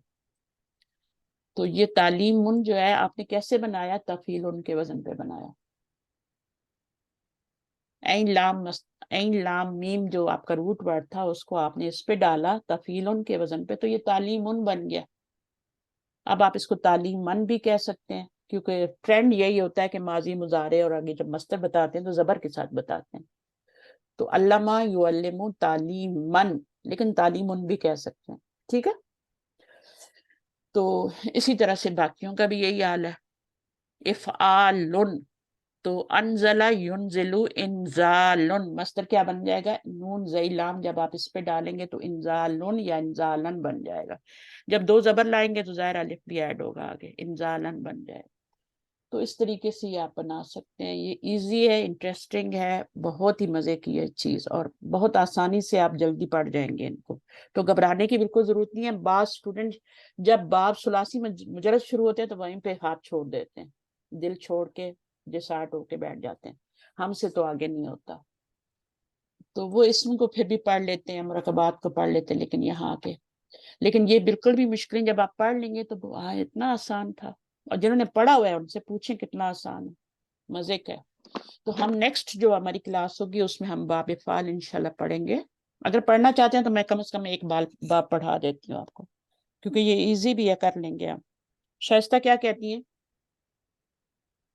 S1: تو یہ تعلیم جو ہے آپ نے کیسے بنایا؟ تفعیل کے وزن پہ بنایا. عین لام میم جو آپ کا روٹ ورڈ تھا اس کو آپ نے اس پہ ڈالا تفعیل کے وزن پہ, تو یہ تعلیم بن گیا. اب آپ اس کو تعلیم من بھی کہہ سکتے ہیں, کیونکہ ٹرینڈ یہی ہوتا ہے کہ ماضی مضارع اور آگے جب مصدر بتاتے ہیں تو زبر کے ساتھ بتاتے ہیں. تو علامہ یعلم تعلیم من, لیکن تعلیم بھی کہہ سکتے ہیں, ٹھیک ہے. تو اسی طرح سے باقیوں کا بھی یہی حال ہے. افعال, تو انزل ینزل انزال, مصدر کیا بن جائے گا؟ نون زئی لام, جب آپ اس پہ ڈالیں گے تو انزال یا انزالن بن جائے گا. جب 2 زبر لائیں گے تو ظاہر الف بھی ایڈ ہوگا آگے, انزالن بن جائے گا. تو اس طریقے سے یہ آپ بنا سکتے ہیں. یہ ایزی ہے, انٹرسٹنگ ہے, بہت ہی مزے کی ہے چیز, اور بہت آسانی سے آپ جلدی پڑھ جائیں گے ان کو, تو گھبرانے کی بالکل ضرورت نہیں ہے. بعض اسٹوڈنٹ جب باب ثلاثی مجرد شروع ہوتے ہیں تو وہیں پہ ہاتھ چھوڑ دیتے ہیں, دل چھوڑ کے ڈسارٹ ہو کے بیٹھ جاتے ہیں, ہم سے تو آگے نہیں ہوتا. تو وہ اسم کو پھر بھی پڑھ لیتے ہیں, مرکبات کو پڑھ لیتے ہیں, لیکن یہاں آ کے لیکن یہ بالکل بھی مشکل نہیں. جب آپ پڑھ لیں گے تو اتنا آسان تھا, اور جنہوں نے پڑھا ہوا ہے ان سے پوچھیں کتنا آسان ہے, مزے کا ہے. تو ہم نیکسٹ جو ہماری کلاس ہوگی اس میں ہم باب افعال انشاءاللہ پڑھیں گے. اگر پڑھنا چاہتے ہیں تو میں کم از کم ایک باب پڑھا دیتی ہوں آپ کو, کیونکہ یہ ایزی بھی ہے, کر لیں گے آپ. شائستہ کیا کہتی ہیں؟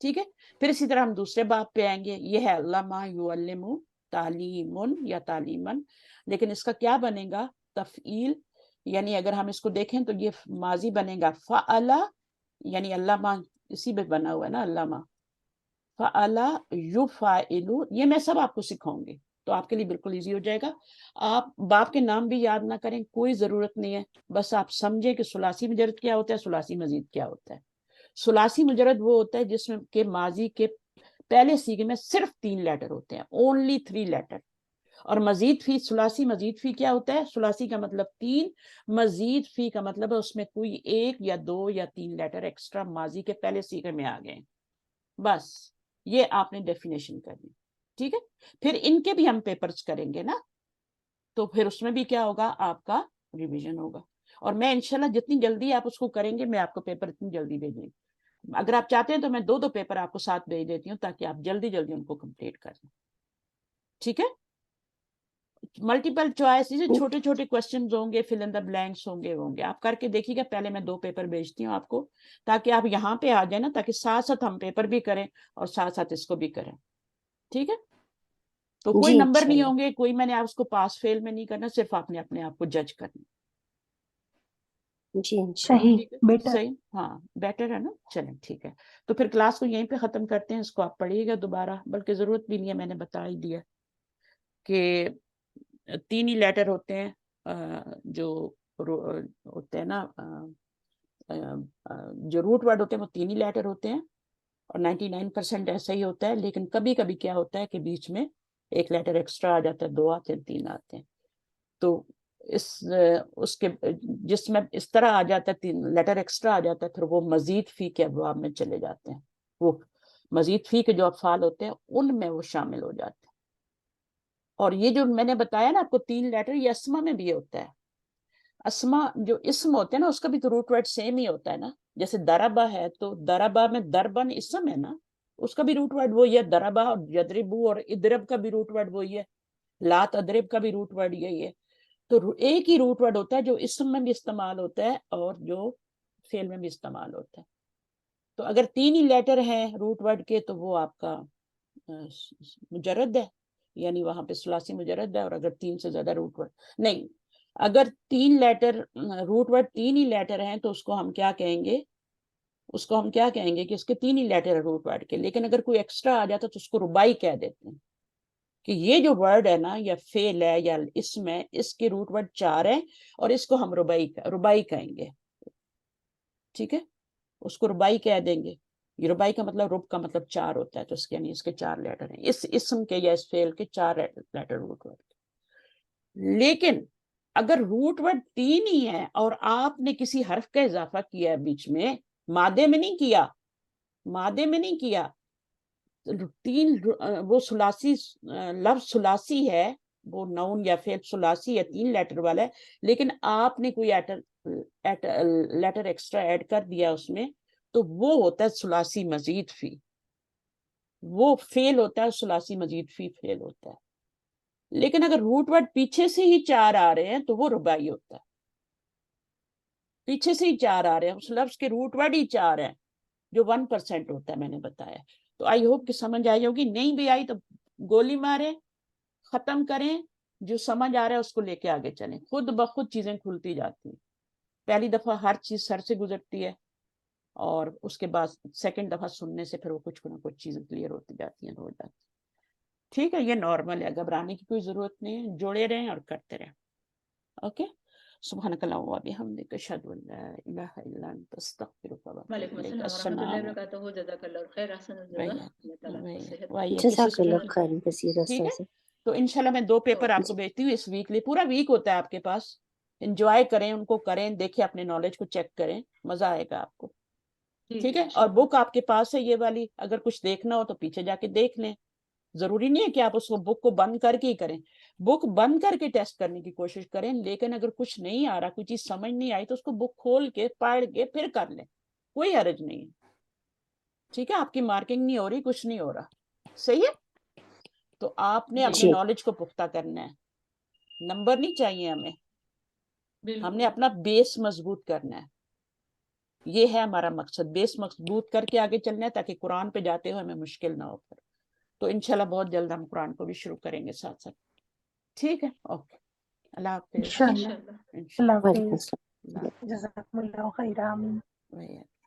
S1: ٹھیک ہے. پھر اسی طرح ہم دوسرے باب پہ آئیں گے. یہ ہے علامہ یعلم تعلیمن یا تعلیمن، لیکن اس کا کیا بنے گا؟ تفعیل. یعنی اگر ہم اس کو دیکھیں تو یہ ماضی بنے گا فعلا، یعنی علامہ اسی میں بنا ہوا ہے نا علامہ. فعلا یفعل، یہ میں سب آپ کو سکھاؤں گی تو آپ کے لیے بالکل ایزی ہو جائے گا. آپ باپ کے نام بھی یاد نہ کریں، کوئی ضرورت نہیں ہے، بس آپ سمجھیں کہ ثلاثی مجرد کیا ہوتا ہے، ثلاثی مزید کیا ہوتا ہے. ثلاثی مجرد وہ ہوتا ہے جس میں کہ ماضی کے پہلے سیغے میں صرف 3 لیٹر ہوتے ہیں، اونلی 3 لیٹر. اور مزید فی، ثلاثی مزید فی کیا ہوتا ہے؟ ثلاثی کا مطلب 3، مزید فی کا مطلب ہے اس میں کوئی 1 یا 2 یا 3 لیٹر ایکسٹرا ماضی کے پہلے سیغے میں آ گئے. بس یہ آپ نے ڈیفینیشن کرنی. ٹھیک ہے. پھر ان کے بھی ہم پیپرز کریں گے نا، تو پھر اس میں بھی کیا ہوگا؟ آپ کا ریویژن ہوگا. اور میں انشاءاللہ جتنی جلدی آپ اس کو کریں گے میں آپ کو پیپر اتنی جلدی بھیجیں گی. اگر آپ چاہتے ہیں تو میں 2 پیپر آپ کو ساتھ بھیج دیتی ہوں تاکہ آپ جلدی جلدی ان کو کمپلیٹ کر لیں. ٹھیک ہے. ملٹیپل چوائس چھوٹے چھوٹے کوسچنز ہوں گے، فل ان دا بلینکس ہوں گے. آپ کر کے دیکھیے گا. پہلے میں 2 پیپر بھیجتی ہوں آپ کو تاکہ آپ یہاں پہ آ جائیں نا، تاکہ ساتھ ساتھ ہم پیپر بھی کریں اور ساتھ ساتھ اس کو بھی کریں. ٹھیک ہے. تو کوئی
S6: جی
S1: نمبر نہیں
S6: انشاءاللہ.
S1: ہوں گے، کوئی میں نے آپ اس کو پاس فیل میں نہیں کرنا، صرف آپ نے اپنے آپ کو جج کرنا.
S6: جی انشاءاللہ.
S2: صحیح
S1: ٹھیک ہے.
S2: بیٹر.
S1: صحیح. ہاں بیٹر ہے نا. چلیں ٹھیک ہے. تو پھر کلاس کو یہیں پہ ختم کرتے ہیں. اس کو آپ پڑھیے گا دوبارہ، بلکہ ضرورت بھی نہیں ہے، میں نے بتا ہی دیا کہ 3 ہی لیٹر ہوتے ہیں جو ہوتے ہیں نا، جو روٹ ورڈ ہوتے ہیں وہ 3 ہی لیٹر ہوتے ہیں، اور 99% ایسا ہی ہوتا ہے. لیکن کبھی کبھی کیا ہوتا ہے کہ بیچ میں 1 لیٹر ایکسٹرا آ جاتا ہے، 2 آتے ہیں، 3 آتے ہیں. تو اس کے جس میں اس طرح آ جاتا ہے 3 لیٹر ایکسٹرا آ جاتا ہے، پھر وہ مزید فی کے ابواب میں چلے جاتے ہیں. وہ مزید فی کے جو افعال ہوتے ہیں ان میں وہ شامل ہو جاتے ہیں. اور یہ جو میں نے بتایا نا آپ کو 3 لیٹر، یہ اسما میں بھی ہوتا ہے. اسما جو اسم ہوتے ہیں نا، اس کا بھی تو روٹ ورڈ سیم ہی ہوتا ہے نا. جیسے دربا ہے تو دربا میں دربن اسم ہے نا، اس کا بھی روٹ ورڈ وہی ہے دربا. اور یدربو اور ادرب کا بھی روٹ ورڈ وہی ہے، لات ادرب کا بھی روٹ ورڈ یہی ہے. تو ایک ہی روٹ ورڈ ہوتا ہے جو اسم میں بھی استعمال ہوتا ہے اور جو فعل میں بھی استعمال ہوتا ہے. تو اگر 3 ہی لیٹر ہیں روٹ ورڈ کے تو وہ آپ کا مجرد ہے، یعنی وہاں پہ ثلاثی مجرد ہے. اور اگر 3 سے زیادہ روٹ ورڈ نہیں، اگر 3 لیٹر روٹ ورڈ 3 ہی لیٹر ہیں تو اس کو ہم کیا کہیں گے؟ اس کو ہم کیا کہیں گے کہ اس کے 3 ہی لیٹر ہے روٹ ورڈ کے. لیکن اگر کوئی ایکسٹرا آ جاتا تو اس کو ربائی کہہ دیتے ہیں کہ یہ جو ورڈ ہے نا، یا فعل ہے یا اسم ہے، اس کے روٹ ورڈ 4 ہیں اور اس کو ہم ربائی کہیں گے. ٹھیک ہے. اس کو ربائی کہہ دیں گے. یہ ربائی کا مطلب، رب کا مطلب 4 ہوتا ہے، تو اس کے یعنی اس کے 4 لیٹر ہیں، اس اسم کے یا اس فعل کے 4 لیٹر روٹ ورڈ. لیکن اگر روٹ ورڈ 3 ہی ہے اور آپ نے کسی حرف کا اضافہ کیا ہے بیچ میں، مادے میں نہیں کیا، مادے میں نہیں کیا، 3 وہ ثلاثی لفظ ثلاثی ہے، وہ نون یا فعل ثلاثی ہے، 3 لیٹر والا ہے، لیکن آپ نے کوئی لیٹر ایکسٹرا ایڈ کر دیا اس میں، تو وہ ہوتا ہے ثلاثی مزید فی. وہ فعل ہوتا ہے ثلاثی مزید فی فعل ہوتا ہے. لیکن اگر روٹ ورڈ پیچھے سے ہی 4 آ رہے ہیں تو وہ ربائی ہوتا ہے. پیچھے سے ہی 4 آ رہے ہیں، اس لفظ کے روٹ ورڈ ہی 4 ہیں، جو 1% ہوتا ہے، میں نے بتایا. تو آئی ہوپ کہ سمجھ آئی ہوگی. نہیں بھی آئی تو گولی مارے، ختم کریں. جو سمجھ آ رہا ہے اس کو لے کے آگے چلیں. خود بخود چیزیں کھلتی جاتی ہیں. پہلی دفعہ ہر چیز سر سے گزرتی ہے، اور اس کے بعد سیکنڈ دفعہ سننے سے پھر وہ کچھ نہ کچھ چیزیں کلیئر ہوتی جاتی ہیں، ہو جاتی ہیں. ٹھیک ہے. یہ نارمل ہے، گھبرانے کی کوئی ضرورت نہیں ہے. جوڑے رہیں اور کرتے رہیں. اوکے. سبحانک اللہم و بحمدک، اشہد ان لا الہ الا انت، استغفرک و اتوب
S5: وعلیکم
S1: الیک.
S5: السلام ورحمۃ اللہ
S1: السلام
S5: وبرکاتہ. جزاک اللہ خیر، احسن الجزا. اللہ تعالیٰ آپ کو صحت
S1: وہی کسی
S6: جزاک اللہ
S1: اسٹوڈنٹ.
S6: خیر کثیر
S1: ٹھیک ہے.
S6: استاذہ.
S1: تو انشاءاللہ میں 2 پیپر آپ کو
S6: جی
S1: بھیجتی ہوں اس ویک. لے پورا ویک ہوتا ہے آپ کے پاس. انجوائے کریں ان کو، کریں، دیکھیں، اپنے نالج کو چیک کریں، مزہ آئے گا آپ کو.
S5: جی
S1: ٹھیک
S5: جی
S1: ہے. اور
S5: انشاءاللہ.
S1: بک آپ کے پاس ہے یہ والی، اگر کچھ دیکھنا ہو تو پیچھے جا کے دیکھ لیں. ضروری نہیں ہے کہ آپ اس کو بک کو بند کر کے ہی کریں. بک بند کر کے ٹیسٹ کرنے کی کوشش کریں. لیکن اگر کچھ نہیں آ رہا، کوئی چیز سمجھ نہیں آئی، تو اس کو بک کھول کے پڑھ کے پھر کر لیں. کوئی حرج نہیں ہے. ٹھیک ہے. آپ کی مارکنگ نہیں ہو رہی، کچھ نہیں ہو رہا. صحیح ہے. تو آپ نے
S5: جی
S1: اپنے
S6: جی
S1: نالج کو پختہ کرنا ہے. نمبر نہیں چاہیے ہمیں. ہم نے
S5: بالکل.
S1: اپنا بیس مضبوط کرنا ہے. یہ ہے ہمارا مقصد, بیس مضبوط کر کے آگے چلنا ہے تاکہ قرآن پہ جاتے ہوئے ہمیں مشکل نہ ہو پھر. تو انشاءاللہ بہت جلد ہم قرآن کو بھی شروع کریں گے ساتھ ساتھ. ٹھیک ہے, اوکے, اللہ حافظ.
S2: انشاءاللہ.
S1: انشاءاللہ.
S2: اللہ
S6: وعلیکم
S2: حافظ.
S6: السلام.
S1: اللہ حافظ.
S2: جزاکم اللہ خیر. آمین.
S1: وعلیکم.